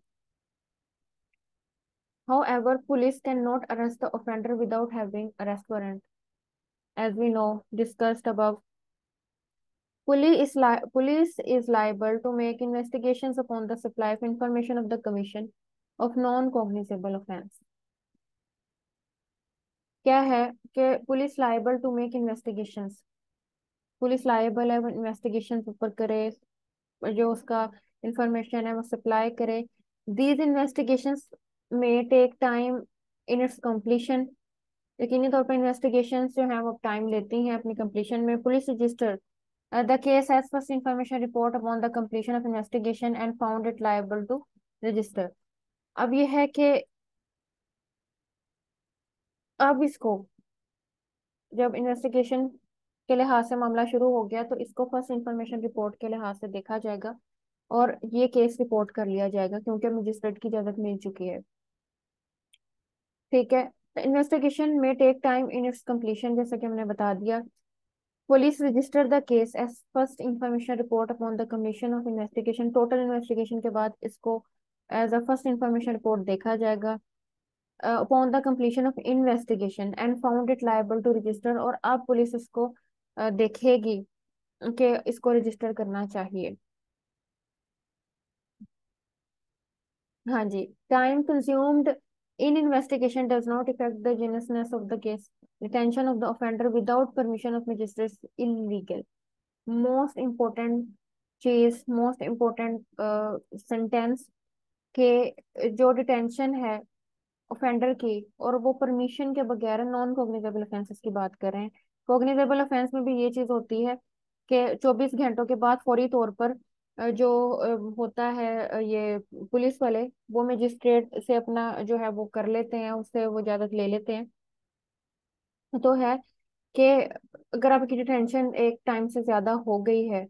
However, police cannot arrest the offender without having arrest warrant. As we know, discussed above, police is liable to make investigations upon the supply of information of the commission of non-cognizable offense. क्या है कि police liable to make investigations, police liable है investigation ऊपर करे, जो उसका information है वो सप्लाई करे। दीज इन्वेस्टिगेशंस में take time in its completion, यकीनी तौर पर इन्वेस्टिगेशन जो है वो टाइम लेती हैं अपनी कंप्लीशन में। Police register the case as first information report upon the completion of investigation and found it liable to register. अब ये है कि अब इसको जब इन्वेस्टिगेशन के लिहाज से मामला शुरू हो गया तो इसको फर्स्ट इंफॉर्मेशन रिपोर्ट के लिहाज से देखा जाएगा और ये केस रिपोर्ट कर लिया जाएगा क्योंकि मजिस्ट्रेट की इजाजत मिल चुकी है। ठीक है, इन्वेस्टिगेशन में take time in its completion, जैसा कि हमने बता दिया। Police register the case as first information report upon the commission of investigation, total investigation के बाद इसको as a first information report देखा जाएगा upon the completion of investigation and found it liable to register, और अब police इसको देखेगी कि इसको रजिस्टर करना चाहिए। हाँ जी, time consumed in investigation does not effect the genuineness of the case, detention of the offender without permission of magistrate illegal. Most important चीज, मोस्ट इम्पोर्टेंट सेंटेंस के जो डिटेंशन है ऑफेंडर की और वो परमिशन के बगैर, नॉन कॉग्निजेबल ऑफेंसेस की बात कर रहे हैं। कॉग्निजेबल ऑफेंस में भी ये चीज होती है कि 24 घंटों के बाद फौरी तौर पर जो होता है ये पुलिस वाले वो मजिस्ट्रेट से अपना जो है वो कर लेते हैं, उससे वो इजाजत ले लेते हैं। तो है कि अगर आपकी डिटेंशन एक टाइम से ज्यादा हो गई है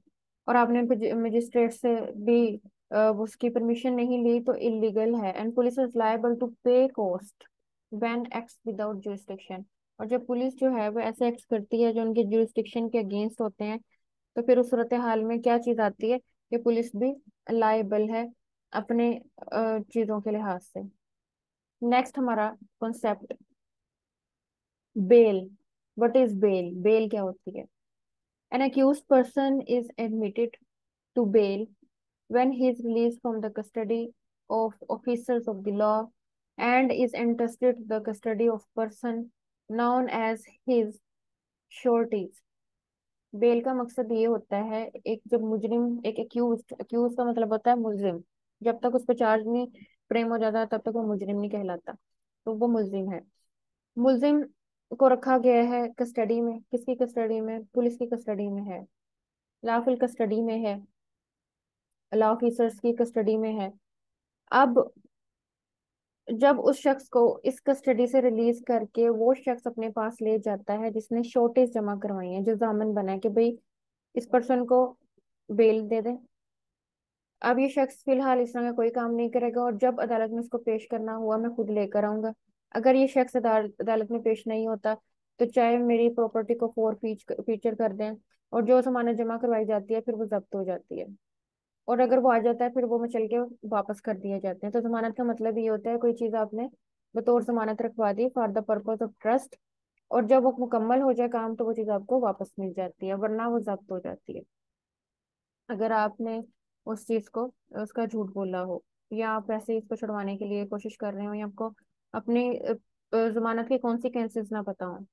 और आपने मजिस्ट्रेट से भी उसकी परमिशन नहीं ली तो इलीगल है। And police is liable to pay cost when acts without jurisdiction, और जब पुलिस जो है वो ऐसे एक्ट्स करती है जो उनके जुरिस्डिक्शन के अगेंस्ट होते हैं तो फिर उस सूरत हाल में क्या चीज आती है कि पुलिस भी लायबल है अपने चीजों के लिहाज से। नेक्स्ट हमारा concept bail. What is bail? Bail क्या होती है? An accused person is admitted to bail when he is released from the custody of officers of the law and is entrusted to the custody of person known as his sureties. Bail का मकसद ये होता है, एक जब मुजरिम, एक accused का मतलब होता है मुजरिम, जब तक उस पर चार्ज नहीं फ्रेम हो जाता तब तक वो मुजरिम नहीं कहलाता, तो वो मुजरिम है। मुलजिम को रखा गया है कस्टडी में, किसकी कस्टडी में? पुलिस की कस्टडी में है, लॉफुल कस्टडी में है, लॉ ऑफिसर्स की कस्टडी में है। अब जब उस शख्स को इस कस्टडी से रिलीज करके वो शख्स अपने पास ले जाता है जिसने शोटेज जमा करवाई है, जो जामिन बना है कि भाई इस पर्सन को बेल दे दे। अब ये शख्स फिलहाल इस तरह का कोई काम नहीं करेगा और जब अदालत में इसको पेश करना हुआ मैं खुद लेकर आऊंगा। अगर ये शख्स अदालत में पेश नहीं होता तो चाहे मेरी प्रॉपर्टी को फीचर कर दें और जो जमानत जमा करवाई जाती है फिर वो जब्त हो जाती है, और अगर वो आ जाता है फिर वो चल के वापस कर दिए जाते हैं। तो जमानत का मतलब ये होता है कोई चीज आपने बतौर जमानत रखवा दी for the purpose of trust, और जब वो मुकम्मल हो जाए काम तो वो चीज आपको वापस मिल जाती है, वरना वो जब्त हो जाती है अगर आपने उस चीज को, उसका झूठ बोला हो, या आप ऐसे ही इसको छुड़वाने के लिए कोशिश कर रहे हो, या आपको अपनी जमानत के कॉन्सिक्वेंसेस ना पता हो।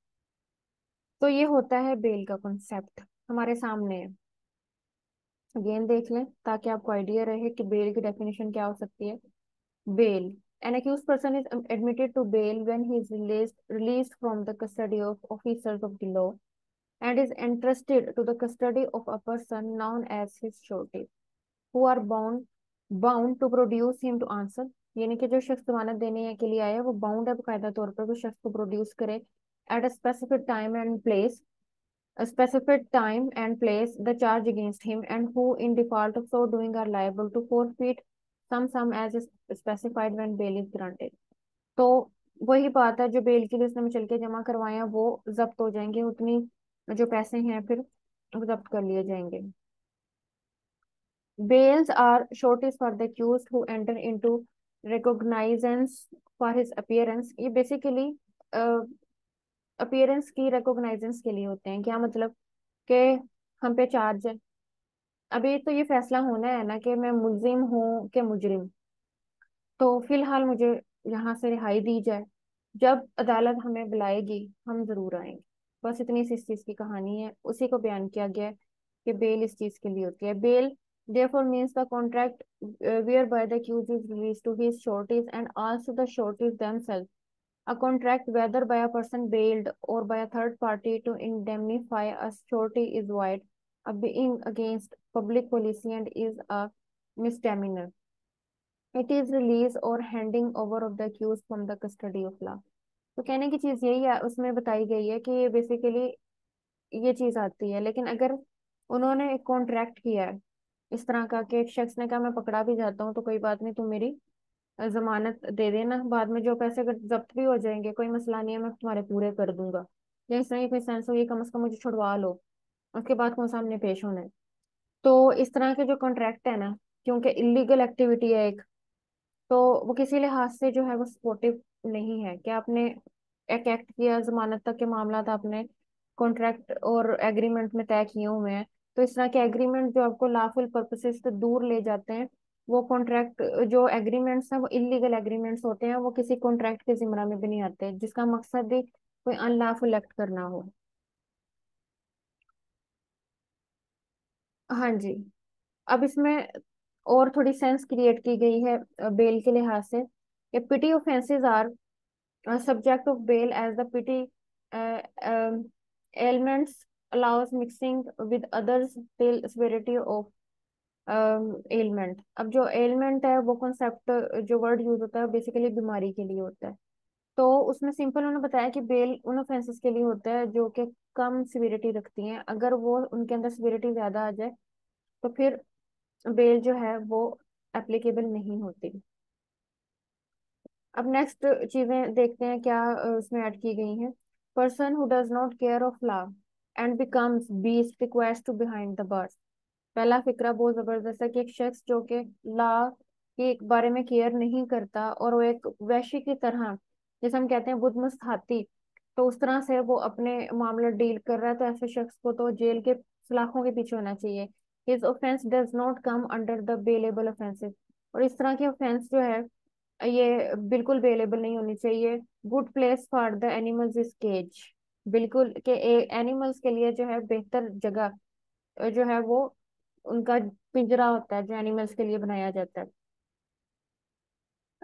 तो ये होता है बेल का कॉन्सेप्ट हमारे सामने है। अगेन देख लें ताकि आपको आइडिया रहे कि बेल की डेफिनेशन क्या हो सकती है। Bail. An accused person is admitted to bail when he is released from the custody of officers of the law and is entrusted to the custody of a person known as his surety, who are bound to produce him to answer. यानी कि जो शख्स जमानत देने के लिए आया वो बाउंड है बकायदा तौर पर उस शख्स को प्रोड्यूस करे at a specific time and place the charge against him, and who in default of so doing are liable to forfeit sum as specified when bail is granted. तो वही बात है, जो बेल के लिए उसने मुचल के जमा करवाए हैं वो जब्त हो जाएंगे, उतनी जो पैसे हैं फिर वो जब्त कर लिए जाएंगे। Bails are shortage for the accused who enter into recognizance for his appearance। ये बेसिकली अपीयरेंस की रिकॉग्नाइजेंस के लिए होते हैं। क्या मतलब कि हम पे चार्ज है, अभी तो ये फैसला होना है ना कि मैं मुलजिम हूँ कि मुजरिम। तो फिलहाल मुझे यहाँ से रिहाई दी जाए, जब अदालत हमें बुलाएगी हम जरूर आएंगे। बस इतनी सी इस चीज की कहानी है, उसी को बयान किया गया है कि बेल इस चीज के लिए होती है। Bail therefore means the contract whereby the accused is released to his sureties and also the sureties themselves, a contract whether by a person bailed or by a third party to indemnify a surety is void, a being against public policy and is a misdemeanor। It is release और handing over of the accused from the custody of law. तो कहने की चीज यही है, उसमें बताई गई है कि ये बेसिकली ये चीज आती है। लेकिन अगर उन्होंने एक कॉन्ट्रैक्ट किया है इस तरह का कि एक शख्स ने कहा मैं पकड़ा भी जाता हूँ तो कोई बात नहीं, तुम मेरी जमानत दे देना, बाद में जो पैसे अगर जब्त भी हो जाएंगे कोई मसला नहीं है, मैं तुम्हारे पूरे कर दूंगा, या इस तरह की कोई सेंस होगी, कम से कम मुझे छुड़वा लो, उसके बाद कौन सामने पेश होना है। तो इस तरह के जो कॉन्ट्रैक्ट है ना, क्योंकि इलीगल एक्टिविटी है एक, तो वो किसी लिहाज से जो है वो सपोर्टिव नहीं है। क्या आपने एक एक्ट किया, जमानत तक के मामला था, आपने कॉन्ट्रैक्ट और एग्रीमेंट में तय किए हुए हैं, तो इस तरह के एग्रीमेंट जो आपको लॉफुल पर्पसेस से दूर ले जाते हैं, वो कॉन्ट्रैक्ट जो एग्रीमेंट्स हैं वो इलीगल एग्रीमेंट्स होते हैं, वो किसी कॉन्ट्रैक्ट के जिम्रा में भी नहीं आते जिसका मकसद भी कोई अनलॉफुल एक्ट करना हो। हाँ जी। अब इसमें और थोड़ी सेंस क्रिएट की गई है बेल के लिहाज से, कि petty offences are subject of bail as the petty ailments allows mixing with others till severity of ailment। अब जो ailment है वो concept, जो word यूज होता है बेसिकली बीमारी के लिए होता है। तो उसमें सिंपल उन्होंने बताया कि बेल उन ऑफेंसेस के लिए होता है जो कि कम सिविरिटी रखती हैं, अगर वो उनके अंदर सिविरिटी ज्यादा आ जाए तो फिर बेल जो है वो एप्लीकेबल नहीं होती। अब नेक्स्ट चीजें देखते हैं क्या उसमें ऐड की गई हैं। Person who does not care of law and becomes beast request to behind the bars. पहला फिक्रा बहुत जबरदस्त है कि एक शख्स जो कि लॉ के बारे में केयर नहीं करता और वो एक वैश्य की तरह, जैसे हम कहते हैं बुद्धमस्त हाथी, तो उस तरह से वो अपने मामले डील कर रहा है, तो ऐसे शख्स को तो जेल के सलाखों के पीछे होना चाहिए। His offence does not come under the bailable offences. और इस तरह की ऑफेंस जो है ये बिल्कुल अवेलेबल नहीं होनी चाहिए। Good place for the animals is cage. बिल्कुल के एनिमल्स के लिए जो है बेहतर जगह जो है वो उनका पिंजरा होता है जो एनिमल्स के लिए बनाया जाता है।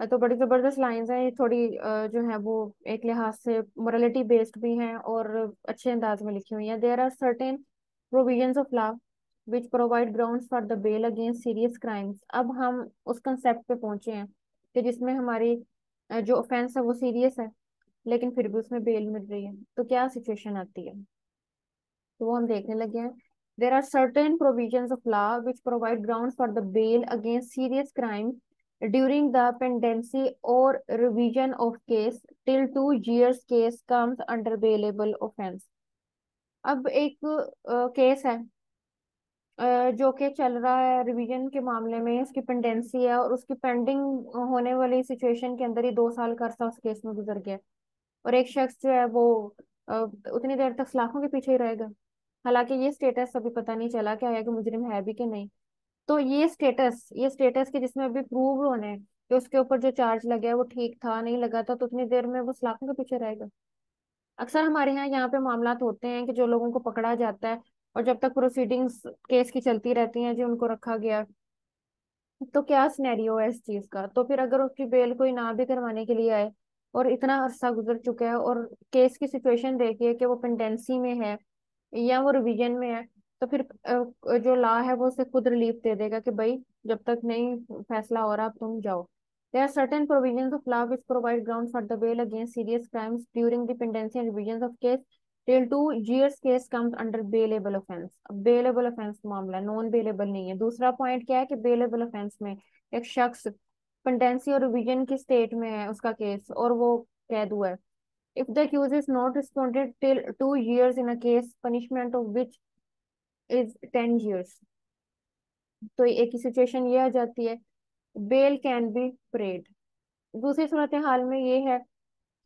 तो बड़ी जबरदस्त लाइंस हैं ये, थोड़ी जो है वो एक लिहाज से मोरालिटी बेस्ड भी हैं और अच्छे अंदाज में लिखी हुई हैं। There are certain provisions of law which provide grounds for the bail against serious crimes. अब हम उस कंसेप्ट पे पहुंचे हैं कि जिसमें हमारी जो ऑफेंस है वो सीरियस है लेकिन फिर भी उसमें बेल मिल रही है, तो क्या सिचुएशन आती है, तो वो हम देखने लगे हैं। There are certain provisions of law which provide grounds for the bail against serious crime during the pendency और revision of case till 2 years case comes under bailable offense। अब एक केस है जो कि चल रहा है रिवीजन के मामले में, उसकी पेंडेंसी है और उसकी पेंडिंग होने वाली सिचुएशन के अंदर ही 2 साल का अरसा उस केस में गुजर गया, और एक शख्स जो है वो उतनी देर तक सलाखों के पीछे ही रहेगा। हालांकि ये स्टेटस अभी पता नहीं चला क्या है कि मुजरिम है भी कि नहीं। तो ये स्टेटस के जिसमें अभी प्रूव होने हैं कि उसके ऊपर जो चार्ज लगा है वो ठीक था नहीं लगा था, तो उतनी देर में वो सलाखों के पीछे रहेगा। अक्सर हमारे यहाँ पे मामलात होते हैं कि जो लोगों को पकड़ा जाता है और जब तक प्रोसीडिंग्स केस की चलती रहती हैं जो उनको रखा गया, तो क्या सिनेरियो है इस चीज का। तो फिर अगर उसकी बेल कोई ना भी करवाने के लिए आए और इतना अरसा गुजर चुका है और केस की सिचुएशन देखिए कि वो पेंडेंसी में है या वो रिवीजन में है, तो फिर जो लॉ है वो उसे खुद रिलीफ दे देगा कि भाई जब तक नहीं फैसला हो रहा अब तुम जाओ। There are certain provisions of law which provide grounds for the bail against serious crimes during the pendency and revisions of case till 2 years case comes under bailable offence. अब बेलेबल ऑफेंस मामला, non bailable नहीं है। दूसरा point क्या है कि bailable offence में एक शख्स पेंडेंसी और रिवीजन की स्टेट में है उसका केस, और वो कैद हुआ है। If the accused is not responded till 2 years in a case, punishment of which is 10 years। तो एक ही सिचुएशन ये आ जाती है, बेल कैन बी प्रेड। दूसरी सूरत हाल में ये है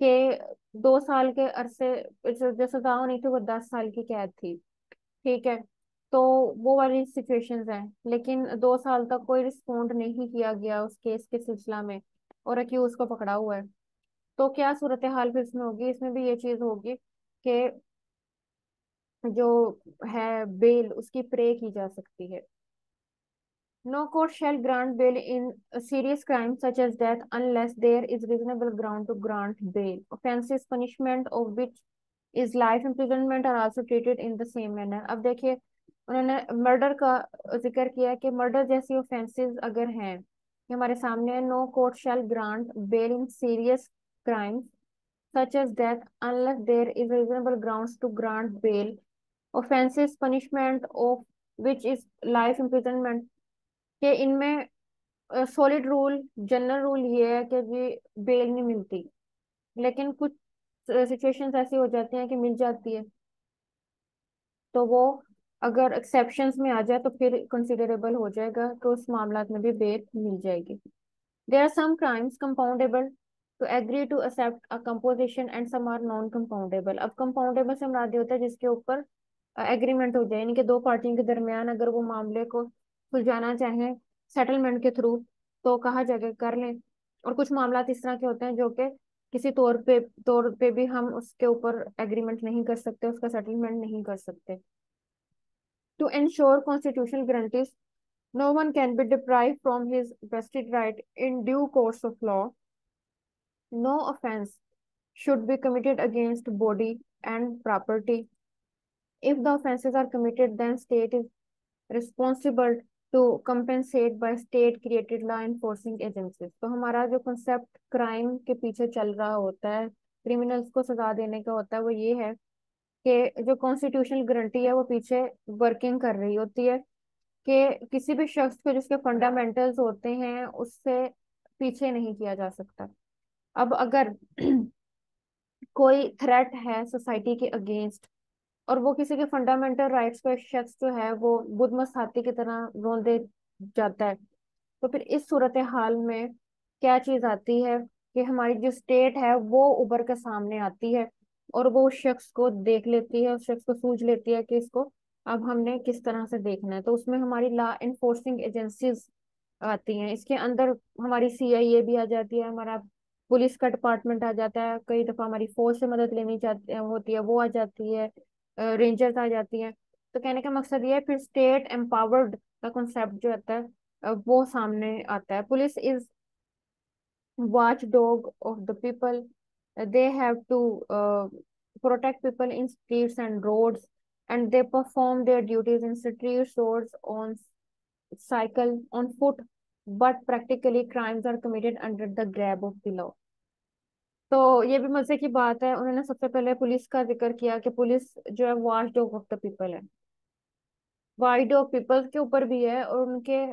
कि 2 साल के अरसे जो सजा होनी थी वो 10 साल की कैद थी, ठीक है। तो वो वाली सिचुएशंस हैं, लेकिन 2 साल तक कोई रिस्पॉन्ड नहीं किया गया उस केस के सिलसिला में, और अक्यूज को पकड़ा हुआ है। तो क्या सूरत हाल फिर इसमें होगी? इसमें भी ये चीज होगी कि जो है बेल उसकी प्रे की जा सकती है। No court shall grant bail in a serious crime such as death unless there is reasonable ground to grant bail. Offences punishment of which is life imprisonment are also treated in the same manner। अब देखिए, उन्होंने murder का जिक्र किया कि murder जैसी offences अगर हैं ये हमारे सामने है, no court shall grant bail in serious crimes such as death unless there is reasonable grounds to grant bail। Offences punishment of which is life imprisonment, कि इनमें सॉलिड रूल, जनरल रूल ये है कि जी बेल नहीं मिलती, लेकिन कुछ situations ऐसी हो जाती हैं कि मिल जाती है। तो वो अगर एक्सेप्शंस में आ जाए तो फिर कंसिडरेबल हो जाएगा, तो उस मामला में भी बेल मिल जाएगी। There are some crimes compoundable to agree to accept a composition and some are non compoundable। अब compoundable से मुराद ये होता है जिसके ऊपर एग्रीमेंट हो जाए, यानी कि दो पार्टियों के दरमियान अगर वो मामले को सुलझाना चाहें सेटलमेंट के थ्रू तो कहा जाएगा कर लें। और कुछ मामला इस तरह के होते हैं जो कि किसी तौर पे भी हम उसके ऊपर एग्रीमेंट नहीं कर सकते, उसका सेटलमेंट नहीं कर सकते। To ensure constitutional guarantees, no one can be deprived from his vested right in due course of law। No offense should be committed against body and property। If the offenses are committed, then state is responsible to compensate by state created law enforcing agencies। तो हमारा जो concept crime के पीछे चल रहा होता है, criminals को सजा देने का होता है, वो ये है कि जो कॉन्स्टिट्यूशनल गारंटी है वो पीछे वर्किंग कर रही होती है कि किसी भी शख्स को जिसके फंडामेंटल्स होते हैं उससे पीछे नहीं किया जा सकता। अब अगर कोई थ्रेट है सोसाइटी के अगेंस्ट और वो किसी के फंडामेंटल राइट्स को एक शख्स जो है वो बुद्ध हाथी की तरह रौंदे जाता है, तो फिर इस सूरत हाल में क्या चीज आती है कि हमारी जो स्टेट है वो उभर के सामने आती है और वो उस शख्स को देख लेती है, उस शख्स को सूझ लेती है कि इसको अब हमने किस तरह से देखना है। तो उसमें हमारी लॉ इन्फोर्सिंग एजेंसीज आती हैं, इसके अंदर हमारी सीआईए भी आ जाती है, हमारा पुलिस का डिपार्टमेंट आ जाता है, कई दफा हमारी फौज से मदद लेनी चाहती होती है वो आ जाती है, रेंजर्स आ जाती हैं। तो कहने का मकसद ये है फिर स्टेट एम्पावर्ड का कॉन्सेप्ट जो आता है वो सामने आता है। Police is watchdog of the people। They have to protect people in streets and roads, and they perform their duties in streets, roads, on cycle, on foot, but practically crimes are committed under the grab of the law। तो ये भी मजे की बात है, उन्होंने सबसे पहले पुलिस का जिक्र किया कि पुलिस जो है watch dog of the people है, वाइड ऑफ पीपल्स के ऊपर भी है, और उनके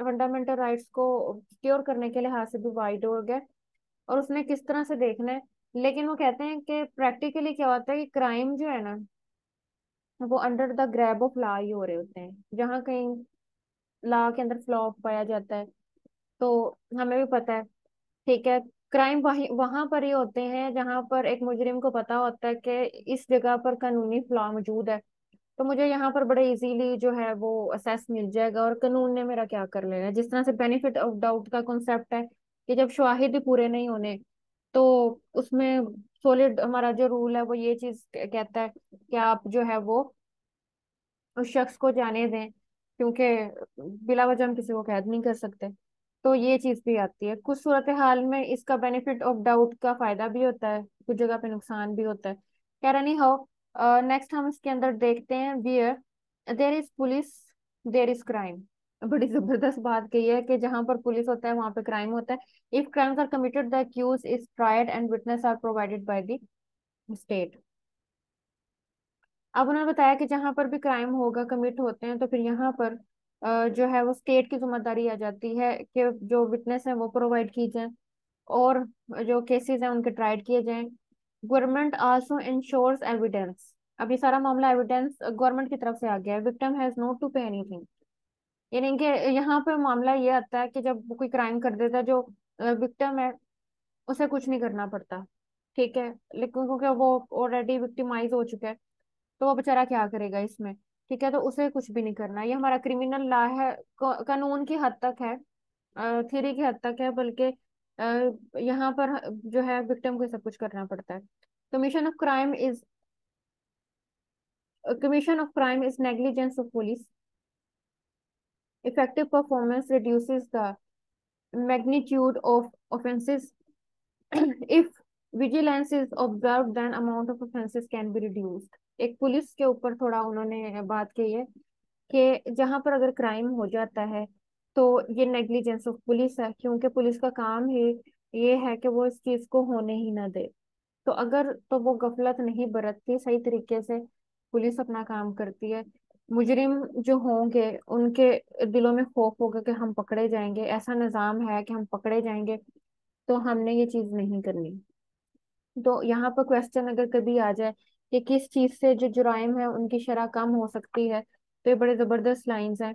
फंडामेंटल राइट्स को सिक्योर करने के लिहाज से भी वाइड हो गया, और उसने किस तरह से देखना है। लेकिन वो कहते हैं कि प्रैक्टिकली क्या होता है कि क्राइम जो है ना वो under the grab of law ही हो रहे होते हैं, जहाँ कहीं लॉ के अंदर फ्लॉ पाया जाता है। तो हमें भी पता है, ठीक है, क्राइम वही वहां पर ही होते हैं जहां पर एक मुजरिम को पता होता है कि इस जगह पर कानूनी फ्लॉ मौजूद है, तो मुझे यहाँ पर बड़े इजीली जो है वो असेस मिल जाएगा और कानून ने मेरा क्या कर लेना है। जिस तरह से बेनिफिट ऑफ डाउट का कॉन्सेप्ट है कि जब शवाहिद ही पूरे नहीं होने तो उसमें सॉलिड हमारा जो रूल है वो ये चीज कहता है कि आप जो है वो उस शख्स को जाने दें, क्योंकि बिला वजह हम किसी को कैद नहीं कर सकते। तो ये चीज भी आती है। कुछ सूरत हाल में इसका बेनिफिट ऑफ डाउट का फायदा भी होता है, कुछ जगह पे नुकसान भी होता है। कह रहा नहीं हो। नेक्स्ट हम इसके अंदर देखते हैं, where there is police there is crime. बड़ी जबरदस्त बात कही है कि जहां पर पुलिस होता है वहां पे क्राइम होता है। If crimes are committed the accused is tried and witness are provided by the state. अब उन्होंने बताया कि जहां पर भी क्राइम होगा, कमिट होते हैं, तो फिर यहाँ पर जो है वो स्टेट की जिम्मेदारी आ जाती है कि जो विटनेस है वो प्रोवाइड की जाए, और जो केसेस हैं उनके ट्राइड किए जाएं। Government also insures evidence. अब ये सारा मामला एविडेंस गवर्नमेंट की तरफ से आ गया है। Victim has note to pay anything. यानी कि यहाँ पे मामला ये आता है कि जब कोई क्राइम कर देता है, जो विक्टिम है उसे कुछ नहीं करना पड़ता। ठीक है, लेकिन क्योंकि वो ऑलरेडी विक्टिमाइज हो चुका है, तो वो बेचारा क्या करेगा इसमें। ठीक है, तो उसे कुछ भी नहीं करना। ये हमारा क्रिमिनल लॉ है, कानून की हद तक है, थ्योरी की हद तक है, बल्कि यहाँ पर जो है विक्टिम को सब कुछ करना पड़ता है। Commission of crime is commission of crime is negligence of police. Effective performance reduces the magnitude of offenses. If vigilance is observed, then amount of offenses can be reduced. एक पुलिस के ऊपर थोड़ा उन्होंने बात की है कि जहां पर अगर क्राइम हो जाता है तो ये नेग्लिजेंस ऑफ पुलिस है, क्योंकि पुलिस का काम ही ये है कि वो इस चीज को होने ही ना दे। तो अगर तो वो गफलत नहीं बरतती, सही तरीके से पुलिस अपना काम करती है, मुजरिम जो होंगे उनके दिलों में खौफ होगा कि हम पकड़े जाएंगे, ऐसा निजाम है कि हम पकड़े जाएंगे, तो हमने ये चीज नहीं करनी। तो यहाँ पर क्वेश्चन अगर कभी आ जाए कि किस चीज से जो जुराइम है उनकी शरह कम हो सकती है, तो ये बड़े जबरदस्त लाइंस हैं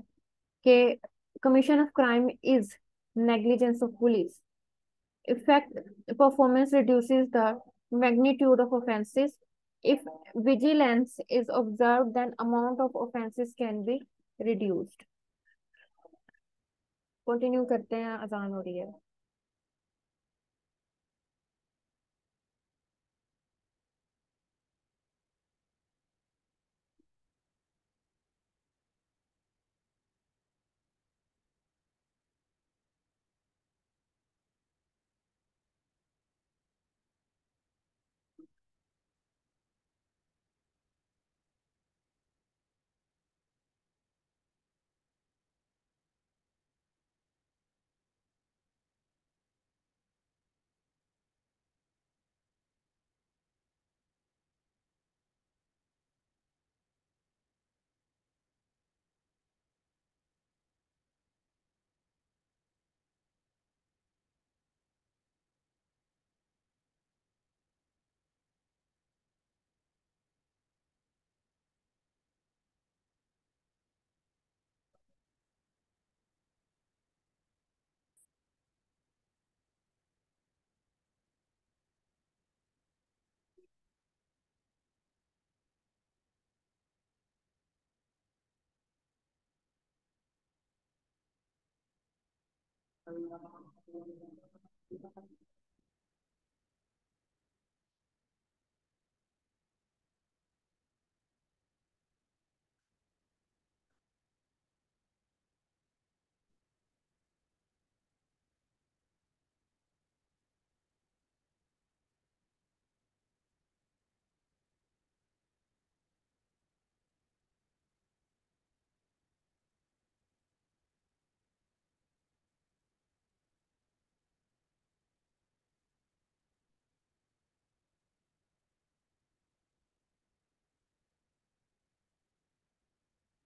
कि commission of crime is negligence of police. Effect performance reduces the magnitude of offenses. If vigilance is observed, then amount of offenses can be reduced. Continue करते हैं, अजान हो रही है।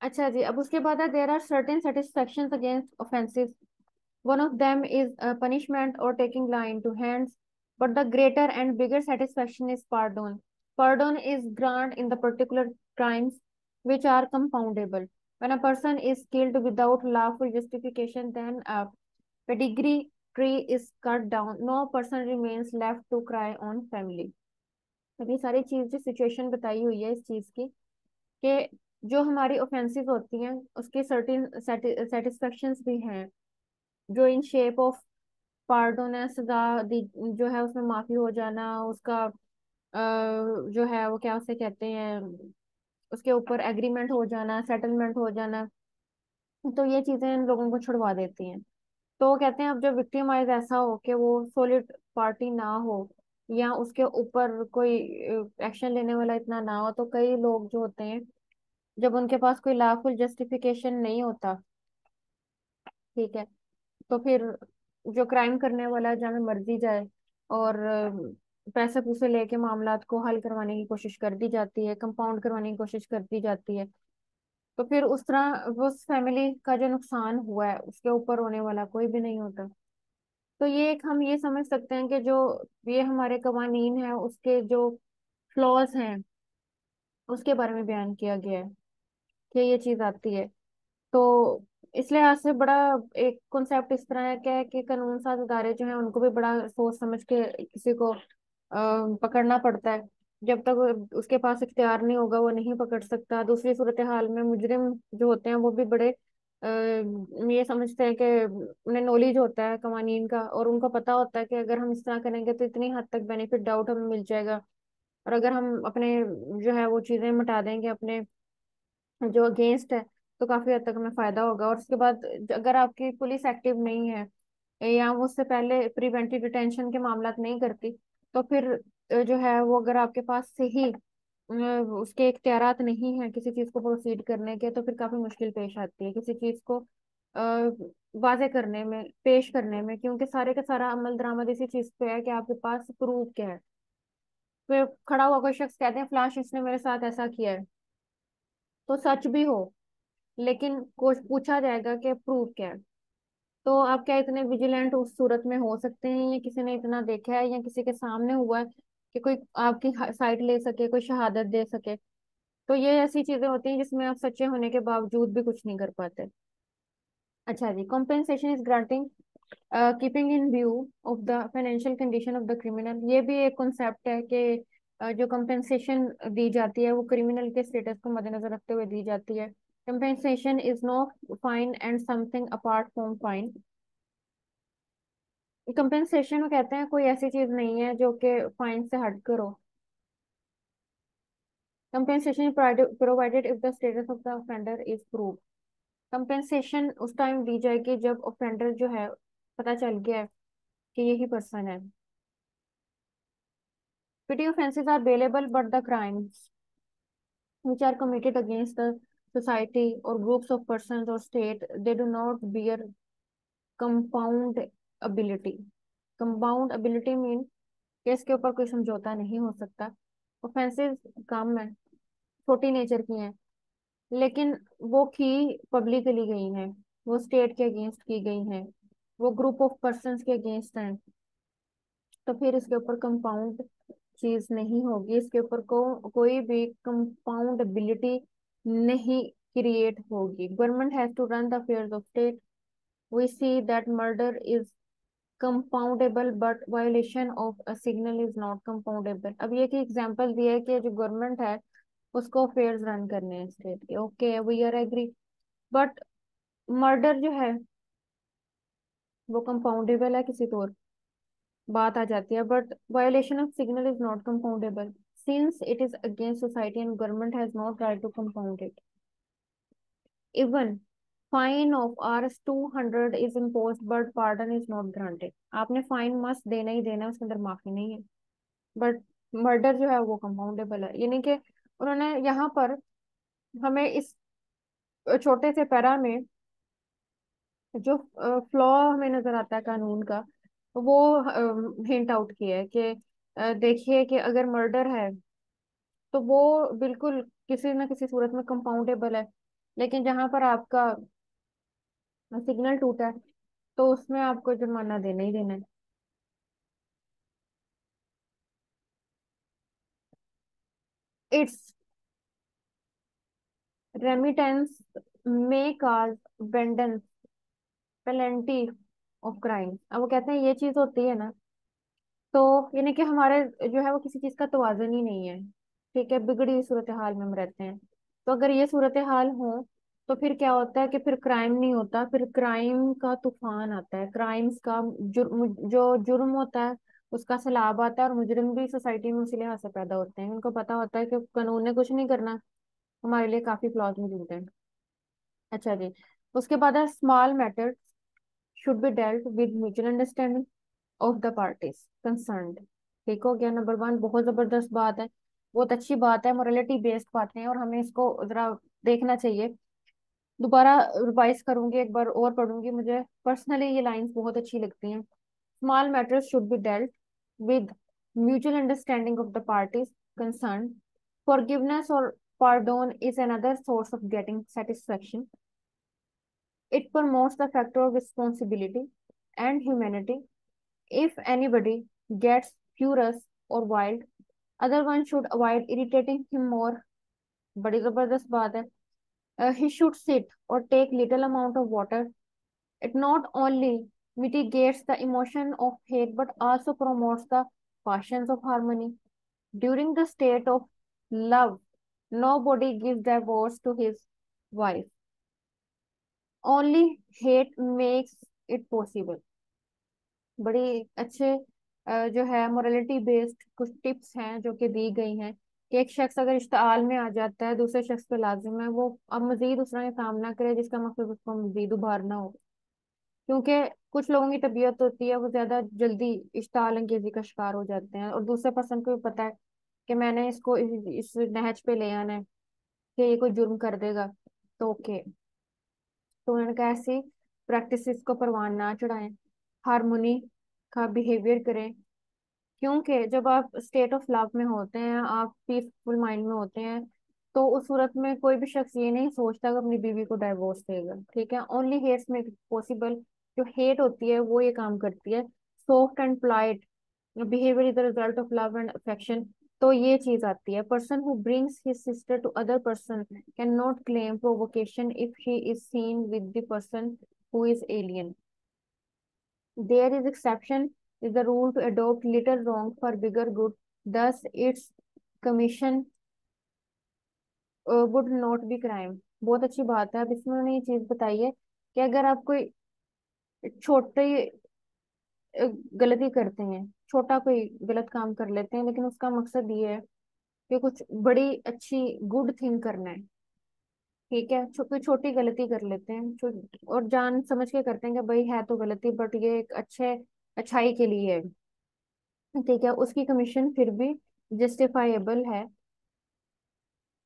अच्छा जी, अब उसके बाद है there are certain satisfactions against offences. One of them is punishment or taking law into hands, but the greater and bigger satisfaction is pardon. Pardon is granted in the particular crimes which are compoundable. When a person is killed without lawful justification, then a pedigree tree is cut down. No person remains left to cry on family. अब ये सारी चीज जो situation बताई हुई है इस चीज की, कि जो हमारी ऑफेंसेस होती हैं उसके सर्टेन सेटिस्फेक्शंस भी हैं, जो इन शेप ऑफ पार्डोन है, सजा दी जो है, उसमें माफी हो जाना, उसका जो है वो क्या उसे कहते हैं, उसके ऊपर एग्रीमेंट हो जाना, सेटलमेंट हो जाना, तो ये चीजें इन लोगों को छुड़वा देती हैं। तो वो कहते हैं अब जब विक्टिमाइज ऐसा हो कि वो सॉलिड पार्टी ना हो, या उसके ऊपर कोई एक्शन लेने वाला इतना ना हो, तो कई लोग जो होते हैं, जब उनके पास कोई लॉफुल जस्टिफिकेशन नहीं होता, ठीक है, तो फिर जो क्राइम करने वाला जहाँ मर्जी जाए और पैसे पूसे लेके मामलात को हल करवाने की कोशिश कर दी जाती है, कंपाउंड करवाने की कोशिश कर दी जाती है। तो फिर उस तरह वो उस फैमिली का जो नुकसान हुआ है उसके ऊपर होने वाला कोई भी नहीं होता। तो ये एक हम ये समझ सकते हैं कि जो ये हमारे कवानीन है उसके जो फ्लॉज हैं उसके बारे में बयान किया गया है कि ये चीज आती है। तो इस लिहाज से बड़ा एक कॉन्सेप्ट इस तरह है कि कानून साज इदारे जो हैं उनको भी बड़ा सोच समझ के किसी को पकड़ना पड़ता है। जब तक उसके पास इख्तियार नहीं होगा वो नहीं पकड़ सकता। दूसरी सूरत हाल में मुजरिम जो होते हैं वो भी बड़े ये समझते हैं कि उन्हें नॉलेज होता है कवानीन का, और उनको पता होता है कि अगर हम इस तरह करेंगे तो इतनी हद तक बेनिफिट डाउट हमें मिल जाएगा, और अगर हम अपने जो है वो चीजें मिटा देंगे अपने जो अगेंस्ट है तो काफी हद तक हमें फायदा होगा। और उसके बाद अगर आपकी पुलिस एक्टिव नहीं है या वो उससे पहले प्रिवेंटिव डिटेंशन के मामला नहीं करती, तो फिर जो है वो अगर आपके पास से ही उसके इख्तियारात नहीं है किसी चीज को प्रोसीड करने के, तो फिर काफी मुश्किल पेश आती है किसी चीज को वाजे करने में, पेश करने में, क्योंकि सारे का सारा अमल दरामद इसी चीज पे है कि आपके पास प्रूफ क्या है। फिर खड़ा हुआ कोई शख्स कहते हैं फलां शख्स ने मेरे साथ ऐसा किया है, तो सच भी हो लेकिन कुछ पूछा जाएगा कि प्रूफ क्या है। तो आप क्या इतने विजिलेंट उस सूरत में हो सकते हैं, या किसी ने इतना देखा है या किसी के सामने हुआ है कि कोई आपकी साइड ले सके, कोई शहादत दे सके। तो ये ऐसी चीजें होती हैं जिसमें आप सच्चे होने के बावजूद भी कुछ नहीं कर पाते। अच्छा जी, compensation is granting keeping in view of the financial condition of the criminal. ये भी एक कॉन्सेप्ट है कि जो कंपेंसेशन दी जाती है वो क्रिमिनल के स्टेटस को मद्देनजर रखते हुए दी जाती है। Compensation is no fine and something apart from fine. Compensation कहते हैं कोई ऐसी चीज नहीं है जो कि फाइन से हट कर हो। Compensation provided if the status of the offender is prove. Compensation उस टाइम दी जाएगी जब ऑफेंडर जो है पता चल गया है कि यही पर्सन है। Petty offences are bailable, but the crimes which are committed against the society or groups of persons or state, they do not bear compound ability. Compound ability mean कि इसके ऊपर कोई समझौता नहीं हो सकता। ऑफेंसेस कम है, छोटी नेचर की हैं, लेकिन वो की पब्लिकली गई हैं, वो स्टेट के अगेंस्ट की गई हैं, वो ग्रुप ऑफ पर्संस के अगेंस्ट हैं, तो फिर इसके ऊपर कंपाउंड चीज नहीं होगी। इसके ऊपर कोई भी कंपाउंडेबिलिटी नहीं क्रिएट होगी। Government has to run the affairs of state. We see that murder is compoundable but violation of a signal is not compoundable. अब ये की एग्जांपल दिया है कि जो गवर्नमेंट है उसको अफेयर्स रन करने हैं स्टेट के, okay we are agree, but murder जो है वो कंपाउंडेबल है किसी तौर बात आ जाती है, but violation of signal is not compoundable since it is against society and government has not right to compound it. Even fine of Rs 200 is impose but pardon is not granted. आपने fine must देना ही देना है, उसके अंदर माफी नहीं है, बट मर्डर जो है वो कंपाउंडेबल है। यानी कि उन्होंने यहाँ पर हमें इस छोटे से पैरा में जो फ्लॉ हमें नजर आता है कानून का, वो हिंट आउट किया है कि देखिए कि अगर मर्डर है तो वो बिल्कुल किसी न किसी सूरत में कंपाउंडेबल है, लेकिन जहां पर आपका सिग्नल टूटा है तो उसमें आपको जुर्माना देना ही देना है। It's remittance may cause pendence penalty of crime. अब वो कहते हैं ये चीज होती है ना, तो यानी कि हमारे जो है वो किसी चीज का तवाज़ुन ही नहीं है, ठीक है, बिगड़ी हुई सूरत हाल में हम रहते हैं। तो अगर ये सूरत हाल हो तो फिर क्या होता है कि फिर क्राइम नहीं होता, फिर क्राइम का तूफान आता है, क्राइम्स का जो जुर्म होता है उसका सैलाब आता है, और मुजरिम भी सोसाइटी में उसी लिहाज से पैदा होते हैं। उनको पता होता है कि कानून ने कुछ नहीं करना, हमारे लिए काफी फ्लॉज मौजूद हैं। अच्छा जी, उसके बाद है small matter should be dealt with mutual understanding of the parties concerned. ठीक हो गया, नंबर वन, बहुत जबरदस्त बात है, बहुत अच्छी बात है, मोरालिटी बेस्ड बातें हैं और हमें इसको जरा देखना चाहिए। दोबारा रिवाइज करूंगी, एक बार और पढ़ूंगी, मुझे पर्सनली ये लाइंस बहुत अच्छी लगती हैं। Small matters should be dealt with mutual understanding of the parties concerned. Forgiveness or pardon is another source of getting satisfaction. It promotes the factor of responsibility and humanity. If anybody gets furious or wild, other one should avoid irritating him more. बड़ी जबरदस्त बात है. He should sit or take little amount of water. It not only mitigates the emotion of hate but also promotes the passions of harmony. During the state of love, nobody gives divorce to his wife. Only hate makes it possible. बड़ी अच्छे जो है morality based कुछ tips हैं जो कि दी गई हैं कि एक शख्स अगर इश्ताल में आ जाता है दूसरे शख्स पे लाजिम है वो अब मजीद उस तरह का काम ना करे जिसका मकसद उसको मजीद उभारना हो. क्योंकि कुछ लोगों की तबीयत होती है वो ज्यादा जल्दी इश्ताल अंगेजी का शिकार हो जाते हैं और दूसरे पर्सन को भी पता है कि मैंने इसको इस नहज पे ले आना है कि ये कोई जुर्म कर देगा. तो ओके, तो उन्होंने कहा ऐसी प्रैक्टिस को परवान ना चढ़ाएं, हारमोनी का बिहेवियर करें. क्योंकि जब आप स्टेट ऑफ लव में होते हैं, आप पीसफुल माइंड में होते हैं, तो उस सूरत में कोई भी शख्स ये नहीं सोचता कि अपनी बीवी को डाइवोर्स देगा. ठीक है, only hates make it possible. जो हेट होती है वो ये काम करती है. Soft and polite behaviour is the result of love and affection. तो ये चीज आती है. Person who brings his sister to other person can not claim provocation if he is seen with the person who is alien. There is exception is the rule to adopt little wrong for bigger good. Thus, its commission would not be crime. बहुत अच्छी बात है. अब इसमें उन्होंने ये चीज बताई है कि अगर आप कोई छोटी गलती करते हैं, छोटा कोई गलत काम कर लेते हैं लेकिन उसका मकसद ये है कि कुछ बड़ी अच्छी गुड थिंग करना है. ठीक है, कोई छोटी गलती कर लेते हैं और जान समझ के करते हैं कि भाई है तो गलती बट ये एक अच्छे अच्छाई के लिए है. ठीक है, उसकी कमीशन फिर भी जस्टिफाइबल है.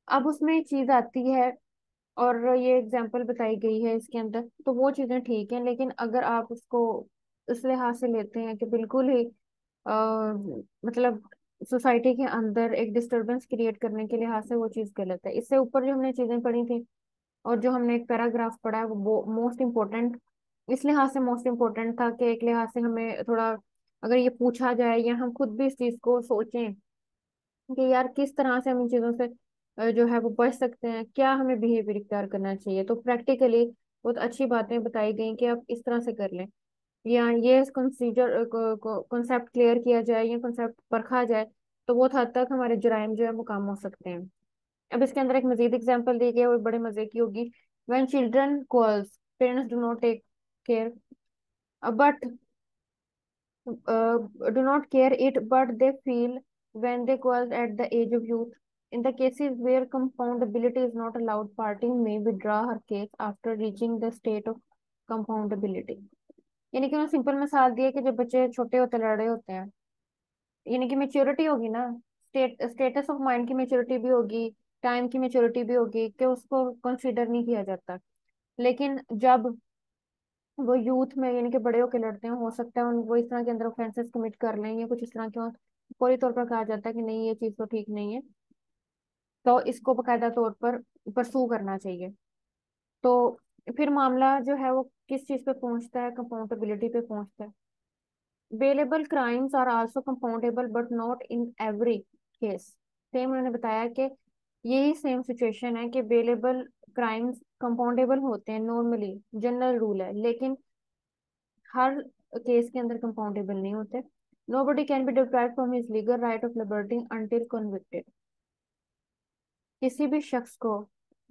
अब उसमें चीज आती है और ये एग्जांपल बताई गई है इसके अंदर, तो वो चीजें ठीक है. लेकिन अगर आप उसको इस लिहाज से लेते हैं कि बिल्कुल ही मतलब सोसाइटी के अंदर एक डिस्टरबेंस क्रिएट करने के लिहाज से, वो चीज गलत है. इससे ऊपर जो हमने चीजें पढ़ी थी और जो हमने एक पैराग्राफ पढ़ा है वो मोस्ट इम्पोर्टेंट इस लिहाज से मोस्ट इम्पोर्टेंट था कि एक लिहाज से हमें थोड़ा अगर ये पूछा जाए या हम खुद भी इस चीज को सोचें कि यार किस तरह से हम इन चीजों से जो है वो बच सकते हैं, क्या हमें बिहेवियर इख्तियार करना चाहिए, तो प्रैक्टिकली बहुत अच्छी बातें बताई गई कि आप इस तरह से कर लें या ये कंसीडर कॉन्सेप्ट क्लियर किया जाए या कॉन्सेप्ट परखा जाए तो बहुत हद तक हमारे जुराइम जो है वो कम हो सकते हैं. अब इसके अंदर एक मजीद एग्जांपल दी गई है वो बड़े मजे की होगी. When children calls parents do not take care but do not care it but they feel when they call at the age of youth. In the cases where compoundability is not allowed, party may withdraw her case after reaching the state of compoundability. यानी कि उन्होंने simple मिसाल दी है कि जब बच्चे छोटे होते लड़ रहे होते हैं, यानी कि मेच्योरिटी होगी ना, स्टेटस ऑफ माइंड की मेच्योरिटी भी होगी, टाइम की मेच्योरिटी भी होगी कि उसको कंसीडर नहीं किया जाता. लेकिन जब वो यूथ में यानी कि बड़े होके लड़ते हैं, हो सकता है वो इस तरह के अंदर ऑफेंसेस कमिट कर लें या कुछ इस तरह के हो, पूरी तौर पर कहा जाता है कि नहीं ये चीज़ तो ठीक नहीं है, तो इसको बकायदा तौर पर परसू करना चाहिए. तो फिर मामला जो है वो किस चीज़ पे पहुंचता है, कंपाउंडेबिलिटी पे पहुंचता है. Bailable crimes are also compoundable but not in every case. Same उन्होंने बताया कि यही सेम सिचुएशन है कि बेलेबल क्राइम्स कंपाउंडेबल होते हैं नॉर्मली, जनरल रूल है, लेकिन हर केस के अंदर कंपाउंडेबल नहीं होते. Nobody can be deprived from his legal right of liberty until convicted. किसी भी शख्स को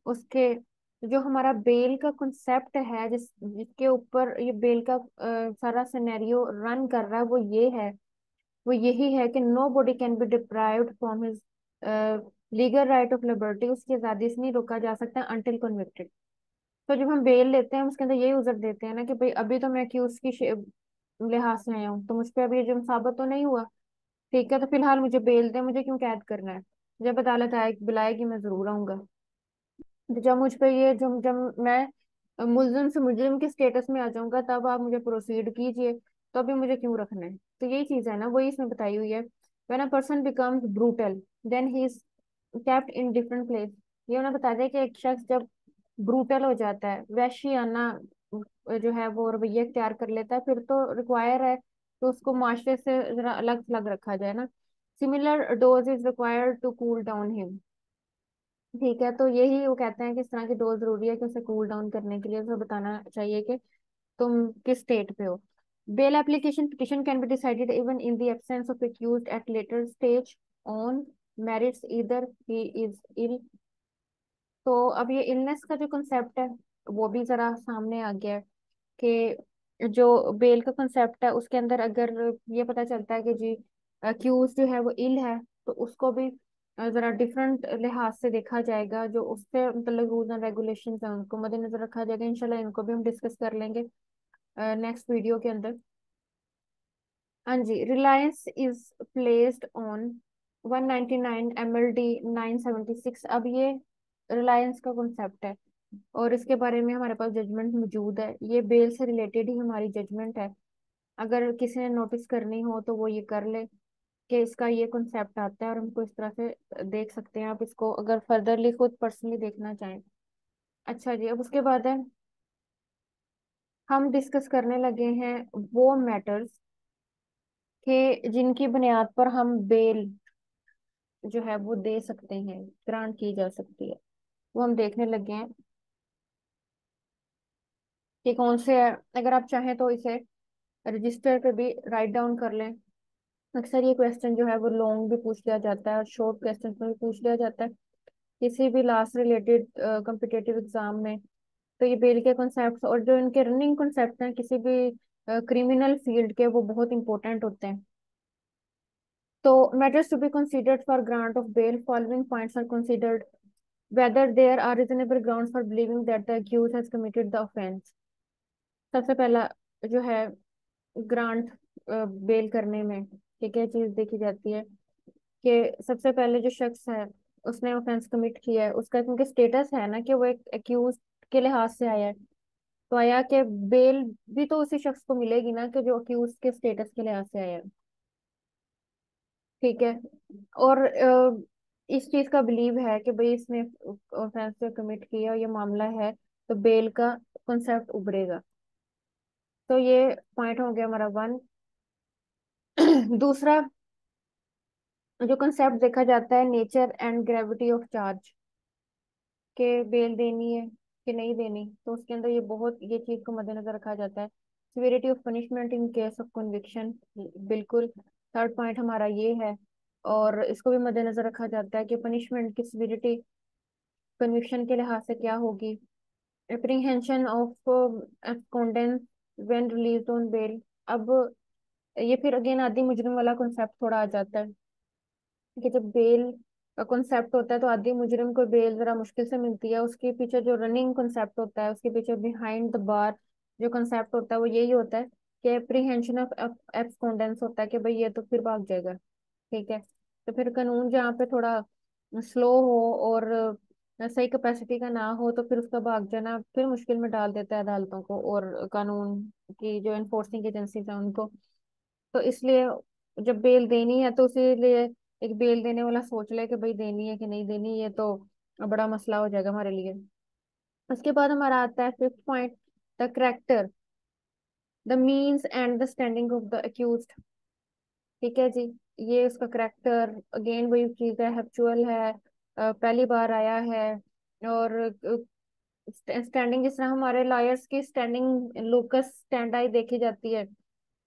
उसके जो हमारा बेल का कॉन्सेप्ट है जिसके ऊपर ये बेल का सारा सिनेरियो रन कर रहा है वो यही है कि nobody can be deprived from his legal right of liberty. उसकी आजादी से नहीं रोका जा सकता अंटिल कन्विक्टेड. तो जब हम बेल लेते हैं उसके अंदर यही उजर देते हैं ना कि भाई अभी तो मैं अक्यूज की लिहाज से आया हूँ तो मुझ पे अभी ये जुर्म साबित तो नहीं हुआ. ठीक है, तो फिलहाल मुझे बेल दे, मुझे क्यों कैद करना है. जब अदालत आए बुलाएगी मैं जरूर आऊंगा. तो जब मुझ पे ये जब जब मैं मुल्जिम से मुजरिम के स्टेटस में आ जाऊंगा तब आप मुझे प्रोसीड कीजिए, तो अभी मुझे क्यों रखना है. तो यही चीज है ना, वही इसमें बताई हुई है when a person becomes brutal then he is kept in different place. ये उन्हें बता दें कि एक शख्स जब ब्रूटल हो जाता है, वैशियाना जो है वो रवैया इख्तियार कर लेता है, फिर तो रिक्वायर है कि उसको माशरे से जरा अलग थलग रखा जाए ना। Similar dose is required to cool down him. ठीक है, तो यही वो कहते हैं कि इस तरह की डोज जरूरी है कि उसे कूल डाउन करने के लिए उसे बताना चाहिए कि तुम किस स्टेट पे हो। Bail application petition can be decided even in the absence of accused at later stage on merits either he is ill. तो अब ये इलनेस का जो कंसेप्ट है वो भी जरा सामने आ गया है कि जो बेल का कंसेप्ट है उसके अंदर अगर ये पता चलता है कि जी अक्यूज जो है वो इल है, तो उसको भी जरा डिफरेंट लिहाज से देखा जाएगा। जो उससे मतलब रूल्स एंड रेगुलेशंस हैं उनको मद्देनजर रखा जाएगा। इंशाल्लाह इनको भी हम डिस्कस कर लेंगे नेक्स्ट वीडियो के अंदर। हाँ जी, reliance is placed on 199 MLD 976। अब ये रिलायंस का कॉन्सेप्ट है और इसके बारे में हमारे पास जजमेंट मौजूद है। ये बेल से रिलेटेड ही हमारी जजमेंट है। अगर किसी ने नोटिस करनी हो तो वो ये कर ले कि इसका ये कॉन्सेप्ट आता है और हमको इस तरह से देख सकते हैं। आप इसको अगर फर्दरली खुद पर्सनली देखना चाहें। अच्छा जी, अब उसके बाद है हम डिस्कस करने लगे हैं वो मैटर्स कि जिनकी बुनियाद पर हम बेल जो है वो दे सकते हैं, ग्रांट की जा सकती है। वो हम देखने लगे हैं कि कौन से है। अगर आप चाहें तो इसे रजिस्टर पे भी राइट डाउन कर लें। अक्सर ये क्वेश्चन जो है वो लॉन्ग भी पूछ लिया जाता है और शॉर्ट क्वेश्चन में भी पूछ लिया जाता है किसी भी लॉ से रिलेटेड कम्पिटेटिव एग्जाम में। तो ये बेल के कॉन्सेप्ट और जो इनके रनिंग कॉन्सेप्ट हैं किसी भी क्रिमिनल फील्ड के, वो बहुत इंपॉर्टेंट होते हैं। तो matters to be considered for grant of bail, following points are considered: whether there are reasonable grounds for believing that the accused has committed the offense। सबसे पहला जो है ग्रांट बेल करने में क्या क्या चीज देखी जाती है कि सबसे पहले जो शख्स है उसने ऑफेंस कमिट किया है, उसका क्योंकि स्टेटस है ना कि वो एक अक्यूज के लिहाज से आया है, तो आया कि बेल भी तो उसी शख्स को मिलेगी ना कि जो अक्यूज के स्टेटस के लिहाज से आया है। ठीक है। और इस चीज का बिलीव है कि भाई इसने ऑफेंस कमिट किया और ये मामला है, तो बेल का कॉन्सेप्ट उभरेगा। तो ये पॉइंट हो गया हमारा वन। दूसरा जो कंसेप्ट देखा जाता है nature and gravity of charge, के बेल देनी है कि नहीं देनी, तो उसके अंदर ये बहुत ये चीज को मद्देनजर रखा जाता है। Severity of punishment in case of conviction, बिल्कुल थर्ड पॉइंट हमारा ये है। और इसको भी मद्देनजर रखा जाता है कि पनिशमेंट की सिवियरिटी कन्विक्शन के लिहाज से क्या होगी। Apprehension of absconders when released on bail. अब ये फिर अगेन आदि मुजरिम वाला कॉन्सेप्ट थोड़ा आ जाता है कि जब बेल का कॉन्सेप्ट होता है तो आदि मुजरिम को बेल जरा मुश्किल से मिलती है। उसके पीछे जो रनिंग कॉन्सेप्ट होता है, उसके पीछे बिहाइंड द बार जो कॉन्सेप्ट होता है वो यही होता है कि एप्रीहेंशन ऑफ एब्सकॉन्डेंस होता है कि भाई ये तो फिर भाग जाएगा। ठीक है, तो फिर कानून जहाँ पे थोड़ा स्लो हो और सही कैपेसिटी का ना हो, तो फिर उसका भाग जाना फिर मुश्किल में डाल देता है अदालतों को और कानून की जो एनफोर्सिंग एजेंसीज हैं उनको। तो इसलिए जब बेल देनी है तो इसीलिए एक बेल देने वाला सोच ले कि भाई देनी है कि नहीं देनी, ये तो बड़ा मसला हो जाएगा हमारे लिए। उसके बाद हमारा आता है fifth point, the character, the means and the standing of the accused. ठीक है जी, ये उसका करेक्टर अगेन वही चीज है, हैप्चुअल है, पहली बार आया है। और स्टैंडिंग जिस तरह हमारे लॉयर्स की स्टैंडिंग लोकस स्टैंडाई देखी जाती है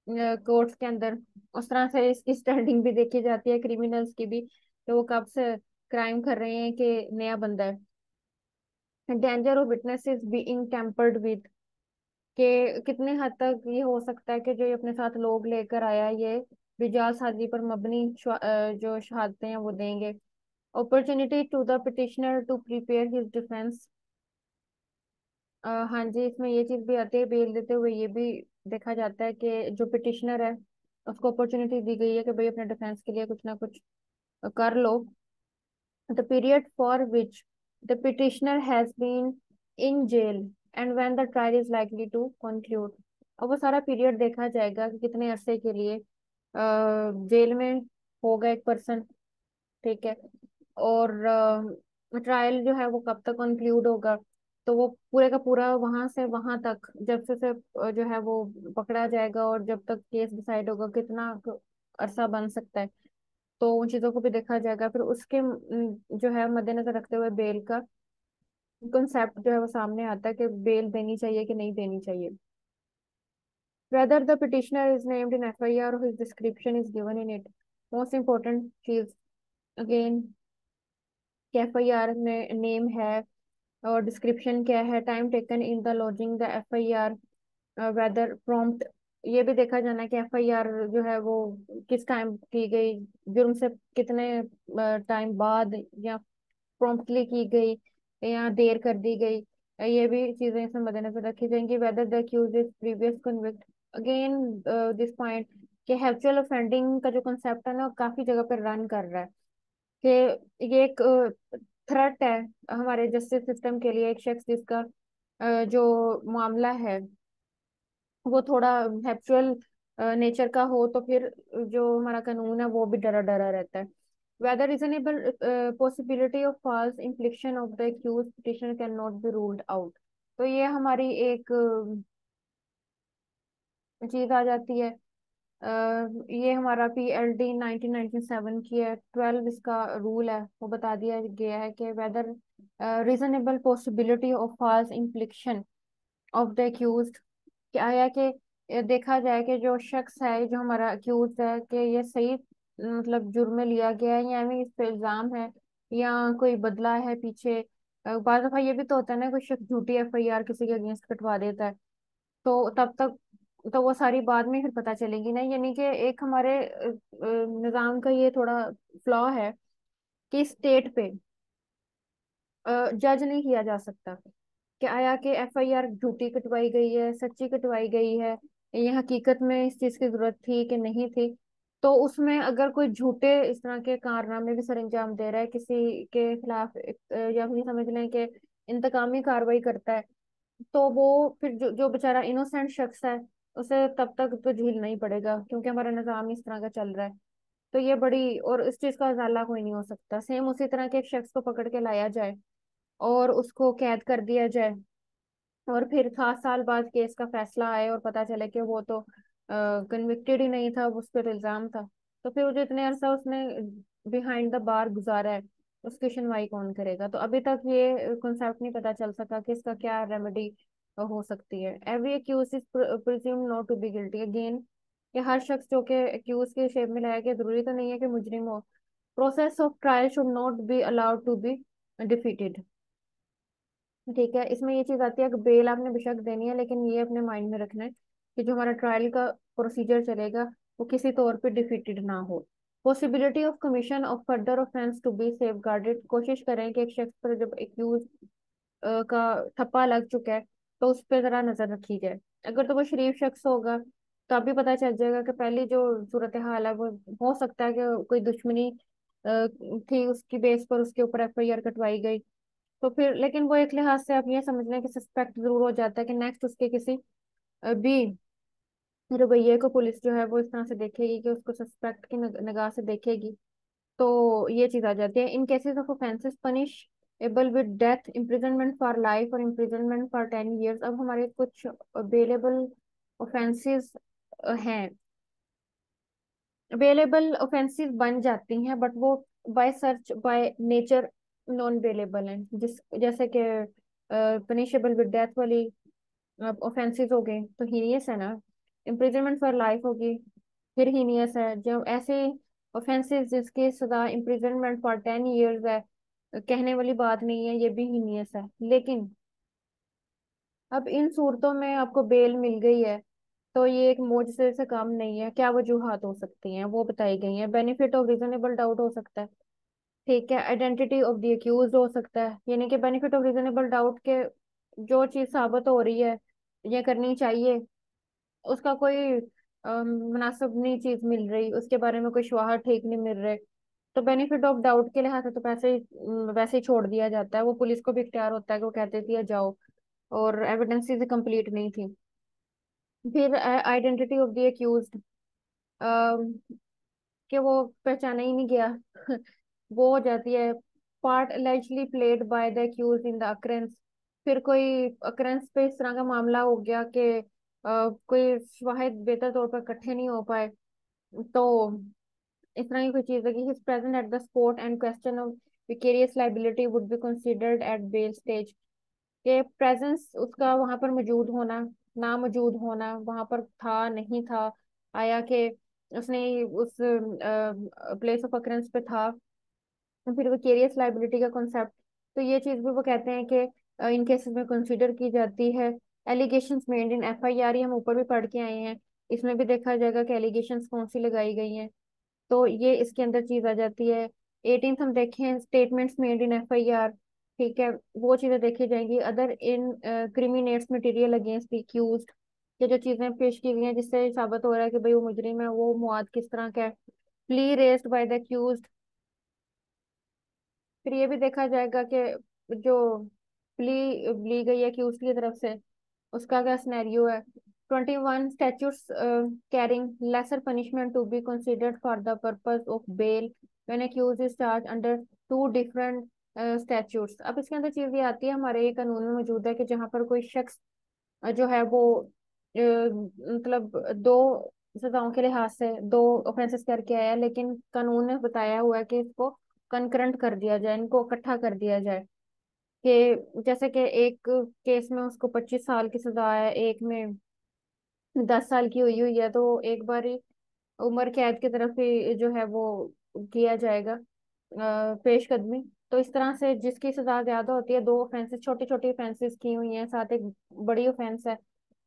कोर्ट्स के अंदर, उस तरह से इसकी स्टैंडिंग भी देखी जाती है क्रिमिनल्स की भी, तो वो कब से क्राइम कर रहे हैं कि नया बंदा है। Danger of witness is being tempered with, के कितने हद तक ये हो सकता है कि जो ये अपने साथ लोग लेकर आया है, ये बिजाल साजी पर मबनी जो शहादतें हैं वो देंगे। Opportunity to the petitioner to prepare his defence. हाँ जी, इसमें ये चीज भी आती है बेल देते हुए ये भी देखा जाता है कि जो पिटिशनर है उसको अपॉर्चुनिटी दी गई है कि भाई अपने डिफेंस के लिए कुछ ना कुछ कर लो। The period for which the petitioner has been in jail and when the trial is likely to conclude. और वो सारा पीरियड देखा जाएगा कि कितने अरसे के लिए जेल में होगा एक पर्सन, ठीक है, और ट्रायल जो है वो कब तक कंक्लूड होगा, तो वो पूरे का पूरा वहां से वहां तक जब से जो है वो पकड़ा जाएगा और जब तक केस डिसाइड होगा कितना अरसा बन सकता है, तो उन चीजों को भी देखा जाएगा। फिर उसके जो है मद्देनजर रखते हुए बेल का कंसेप्ट जो है वो सामने आता है कि बेल देनी चाहिए कि नहीं देनी चाहिए। whether the petitioner is named in FIR or his description is given in it, most important चीज अगेन कि FIR में नेम है और डिस्क्रिप्शन क्या है, time taken in the lodging the FIR, whether prompt, ये भी देखा जाना है कि FIR जो है वो किस टाइम की गई, जुर्म से कितने टाइम बाद या प्रॉम्प्टली की गई या देर कर दी गई। ये भी चीजें इसमें मद्देनजर रखी जाएंगी। Whether the accused is previous convict, again this point कि हैप्चुअल ऑफेंडिंग का जो कंसेप्ट है ना वो काफी जगह पर रन कर रहा है कि ये एक थ्रेट है हमारे जस्टिस सिस्टम के लिए, एक शख्स जिसका जो मामला है वो थोड़ा हैप्चुअल नेचर का हो, तो फिर जो हमारा कानून है वो भी डरा डरा रहता है। Whether reasonable possibility of false infliction of the accused petitioner can not be ruled out, तो ये हमारी एक चीज आ जाती है। ये हमारा PLD 1997 की है, 12 इसका रूल है, वो बता दिया गया है कि whether reasonable possibility of false infliction of the accused, क्या है कि ये देखा जाए कि जो शख्स है जो हमारा अक्यूज है कि ये सही मतलब जुर्म में लिया गया है या हमें इस पे इल्जाम है या कोई बदला है पीछे। बार दफा ये भी तो होता है ना, कोई शख्स झूठी FIR किसी के अगेंस्ट कटवा देता है, तो तब तक तो वो सारी बाद में फिर पता चलेगी ना, यानी कि एक हमारे निजाम का ये थोड़ा फ्लॉ है कि स्टेट पे जज नहीं किया जा सकता कि आया कि FIR झूठी कटवाई गई है सच्ची कटवाई गई है, ये हकीकत में इस चीज की जरूरत थी कि नहीं थी। तो उसमें अगर कोई झूठे इस तरह के कारनामे भी सर अंजाम दे रहा है किसी के खिलाफ या फिर समझ लें कि इंतकामी कार्रवाई करता है, तो वो फिर जो जो बेचारा इनोसेंट शख्स है उसे तब तक तो झेलना ही पड़ेगा क्योंकि हमारा निजाम इस तरह का चल रहा है। तो ये बड़ी, और इस चीज का उजाला कोई नहीं हो सकता। सेम उसी तरह के एक शख्स को पकड़ के लाया जाए और उसको कैद कर दिया जाए और फिर 7 साल बाद केस का फैसला आए और पता चले कि वो तो कन्विक्टेड ही नहीं था, उस पर इल्जाम था, तो फिर वो जो इतने अरसा उसने बिहाइंड द बार गुजारा है उसकी सुनवाई कौन करेगा। तो अभी तक ये कॉन्सेप्ट नहीं पता चल सका कि इसका क्या रेमेडी हो सकती है। Every accused is presume not to be guilty, again कि हर शख्स जो कि एक्यूज के शेप में लाया गया जरूरी तो नहीं है कि मुजरिम हो। Process of trial should not be allowed to be defeated, ठीक है। इसमें ये चीज आती है कि बेल आपने बेशक देनी है लेकिन ये अपने माइंड में रखना है कि जो हमारा ट्रायल का प्रोसीजर चलेगा वो किसी तौर पे डिफीटेड ना हो। Possibility of commission of further offence to be safeguarded, कोशिश करें कि एक शख्स पर जब एक्यूज का ठप्पा लग चुका है तो उस पर जरा नजर रखी जाए। अगर तो वो शरीफ शख्स होगा तो अभी पता चल जाएगा कि पहली जो सूरत हाल है वो हो सकता है कि कोई दुश्मनी थी, उसकी बेस पर उसके ऊपर FIR कटवाई गई, तो फिर लेकिन वो एक लिहाज से आप ये समझ लें कि सस्पेक्ट जरूर हो जाता है कि नेक्स्ट उसके किसी भी रवैये को पुलिस जो है वो इस तरह से देखेगी कि उसको सस्पेक्ट की निगाह से देखेगी। तो ये चीज आ जाती है। In cases of offences punishable with death, imprisonment for life और इम्प्रिजनमेंट फॉर 10 years। अब हमारे कुछ अवेलेबल ऑफेंसेस हैं, अवेलेबल ऑफेंसेस बन जाती हैं बट वो by search by nature non available हैं, जिस जैसे कि पनिशेबल विद डेथ वाली ऑफेंसेस हो गए तो हीनियस है ना, इम्प्रिजनमेंट फॉर लाइफ होगी फिर हीनियस है। जो ऐसे ऑफेंसेस जिसकी सजा इम्प्रिजनमेंट फॉर 10 years है, कहने वाली बात नहीं है, ये भी हीनियस है। लेकिन अब इन सूरतों में आपको बेल मिल गई है तो ये एक मुआवजे से काम नहीं है। क्या वजूहात हो सकती हैं वो बताई गई हैं। बेनिफिट ऑफ रीजनेबल डाउट हो सकता है, ठीक है। आइडेंटिटी ऑफ द एक्यूज हो सकता है, यानी कि बेनिफिट ऑफ रीजनेबल डाउट के जो चीज साबित हो रही है ये करनी चाहिए उसका कोई मुनासिब नहीं चीज मिल रही, उसके बारे में कोई शवाहद ठीक नहीं मिल रहे, तो बेनिफिट ऑफ डाउट के लिहाज से तो वैसे ही छोड़ दिया जाता है। वो पुलिस को भी इख्तियार होता है कि वो कहते थी जाओ, और एविडेंस कंप्लीट नहीं थी। फिर आइडेंटिटी ऑफ द एक्यूज, कि वो पहचाना ही नहीं गया। वो हो जाती है। Part allegedly played by the accused in the occurrence। फिर कोई occurrence पे इस तरह का मामला हो गया कि कोई शवाहिद बेहतर तौर पर इकट्ठे नहीं हो पाए, तो इस तरह की कोई चीज है कि his present at the spot and question of vicarious liability would be considered at bail stage। के प्रेजेंस उसका वहां पर मौजूद होना, ना मौजूद होना, वहां पर था नहीं था, आया कि उसने उस प्लेस ऑफ अकरेंस पे था। फिर विकेरियस लाइबिलिटी का कॉन्सेप्ट, तो ये चीज भी वो कहते हैं कि इन केसेस में कंसीडर की जाती है। एलिगेशंस मेड इन एफआईआर, ये हम ऊपर भी पढ़ के आए हैं, इसमें भी देखा जाएगा कि एलिगेशंस कौन सी लगाई गई हैं, तो ये इसके अंदर चीज आ जाती है। 18th हम देखें, स्टेटमेंट्स मेड इन एफआईआर, ठीक है, वो चीजें देखी जाएंगी। Other incriminates material against the accused, ये जो चीजें पेश की गई हैं जिससे साबित हो रहा है कि भाई वो मुजरिम है, वो मुआद किस तरह का है। Plea raised by the accused, फिर ये भी देखा जाएगा कि जो प्ली ली गई है एक्यूज्ड की तरफ से, उसका क्या सिनेरियो है। 21 statutes carrying lesser punishment to be considered for the purpose of bail when accused is charged under two different statutes। अब इसके अंदर चीज ये आती है, हमारे ये कानून में मौजूद है कि जहाँ पर कोई शख्स जो है वो मतलब दो सजाओं के लिहाज से दो ऑफेंसेस करके आया, लेकिन कानून ने बताया हुआ है कि इसको कंकरेंट कर दिया जाए, इनको इकट्ठा कर दिया जाए। कि जैसे कि एक केस में उसको 25 साल की सजा है, एक में 10 साल की हुई हुई है, तो एक बार ही उम्र कैद की तरफ ही जो है वो किया जाएगा पेश कदमी। तो इस तरह से जिसकी सजा ज्यादा होती है, दो ऑफेंसेस छोटी छोटी ऑफेंसेस की हुई हैं, साथ एक बड़ी ऑफेंस है,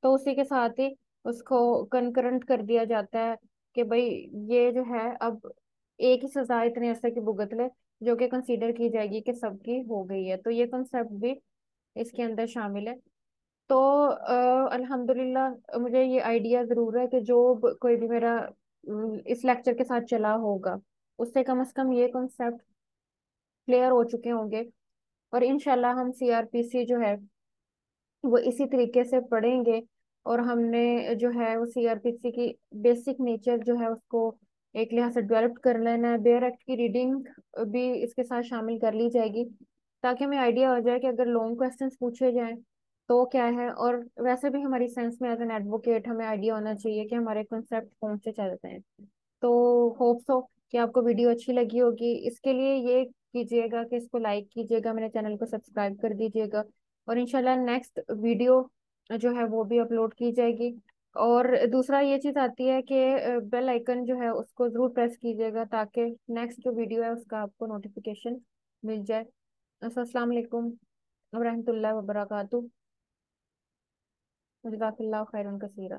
तो उसी के साथ ही उसको कंकरेंट कर दिया जाता है कि भाई ये जो है अब एक ही सजा इतने अरसे की भुगत ले, जो कि कंसीडर की जाएगी कि सबकी हो गई है। तो ये कंसेप्ट भी इसके अंदर शामिल है। तो अल्हम्दुलिल्लाह मुझे ये आइडिया जरूर है कि जो कोई भी मेरा इस लेक्चर के साथ चला होगा, उससे कम से कम ये कॉन्सेप्ट क्लियर हो चुके होंगे। और इंशाल्लाह हम सीआरपीसी जो है वो इसी तरीके से पढ़ेंगे। और हमने जो है वो सीआरपीसी की बेसिक नेचर जो है उसको एक लिहाज से डेवलप कर लेना है। बेयर एक्ट की रीडिंग भी इसके साथ शामिल कर ली जाएगी, ताकि हमें आइडिया हो जाए कि अगर लॉन्ग क्वेश्चंस पूछे जाएं तो क्या है। और वैसे भी हमारी सेंस में एज एन एडवोकेट हमें आइडिया होना चाहिए कि हमारे कॉन्सेप्ट कौन से चलते हैं। तो होप सो कि आपको वीडियो अच्छी लगी होगी। इसके लिए ये कीजिएगा कि इसको लाइक कीजिएगा, मेरे चैनल को सब्सक्राइब कर दीजिएगा, और इंशाल्लाह नेक्स्ट वीडियो जो है वो भी अपलोड की जाएगी। और दूसरा ये चीज़ आती है कि बेल आइकन जो है उसको ज़रूर प्रेस कीजिएगा, ताकि नेक्स्ट जो वीडियो है उसका आपको नोटिफिकेशन मिल जाए। अस्सलाम वालेकुम वरहमतुल्लाहि वबरकातुहू। जज़ाकल्लाहु खैरन कसीरा।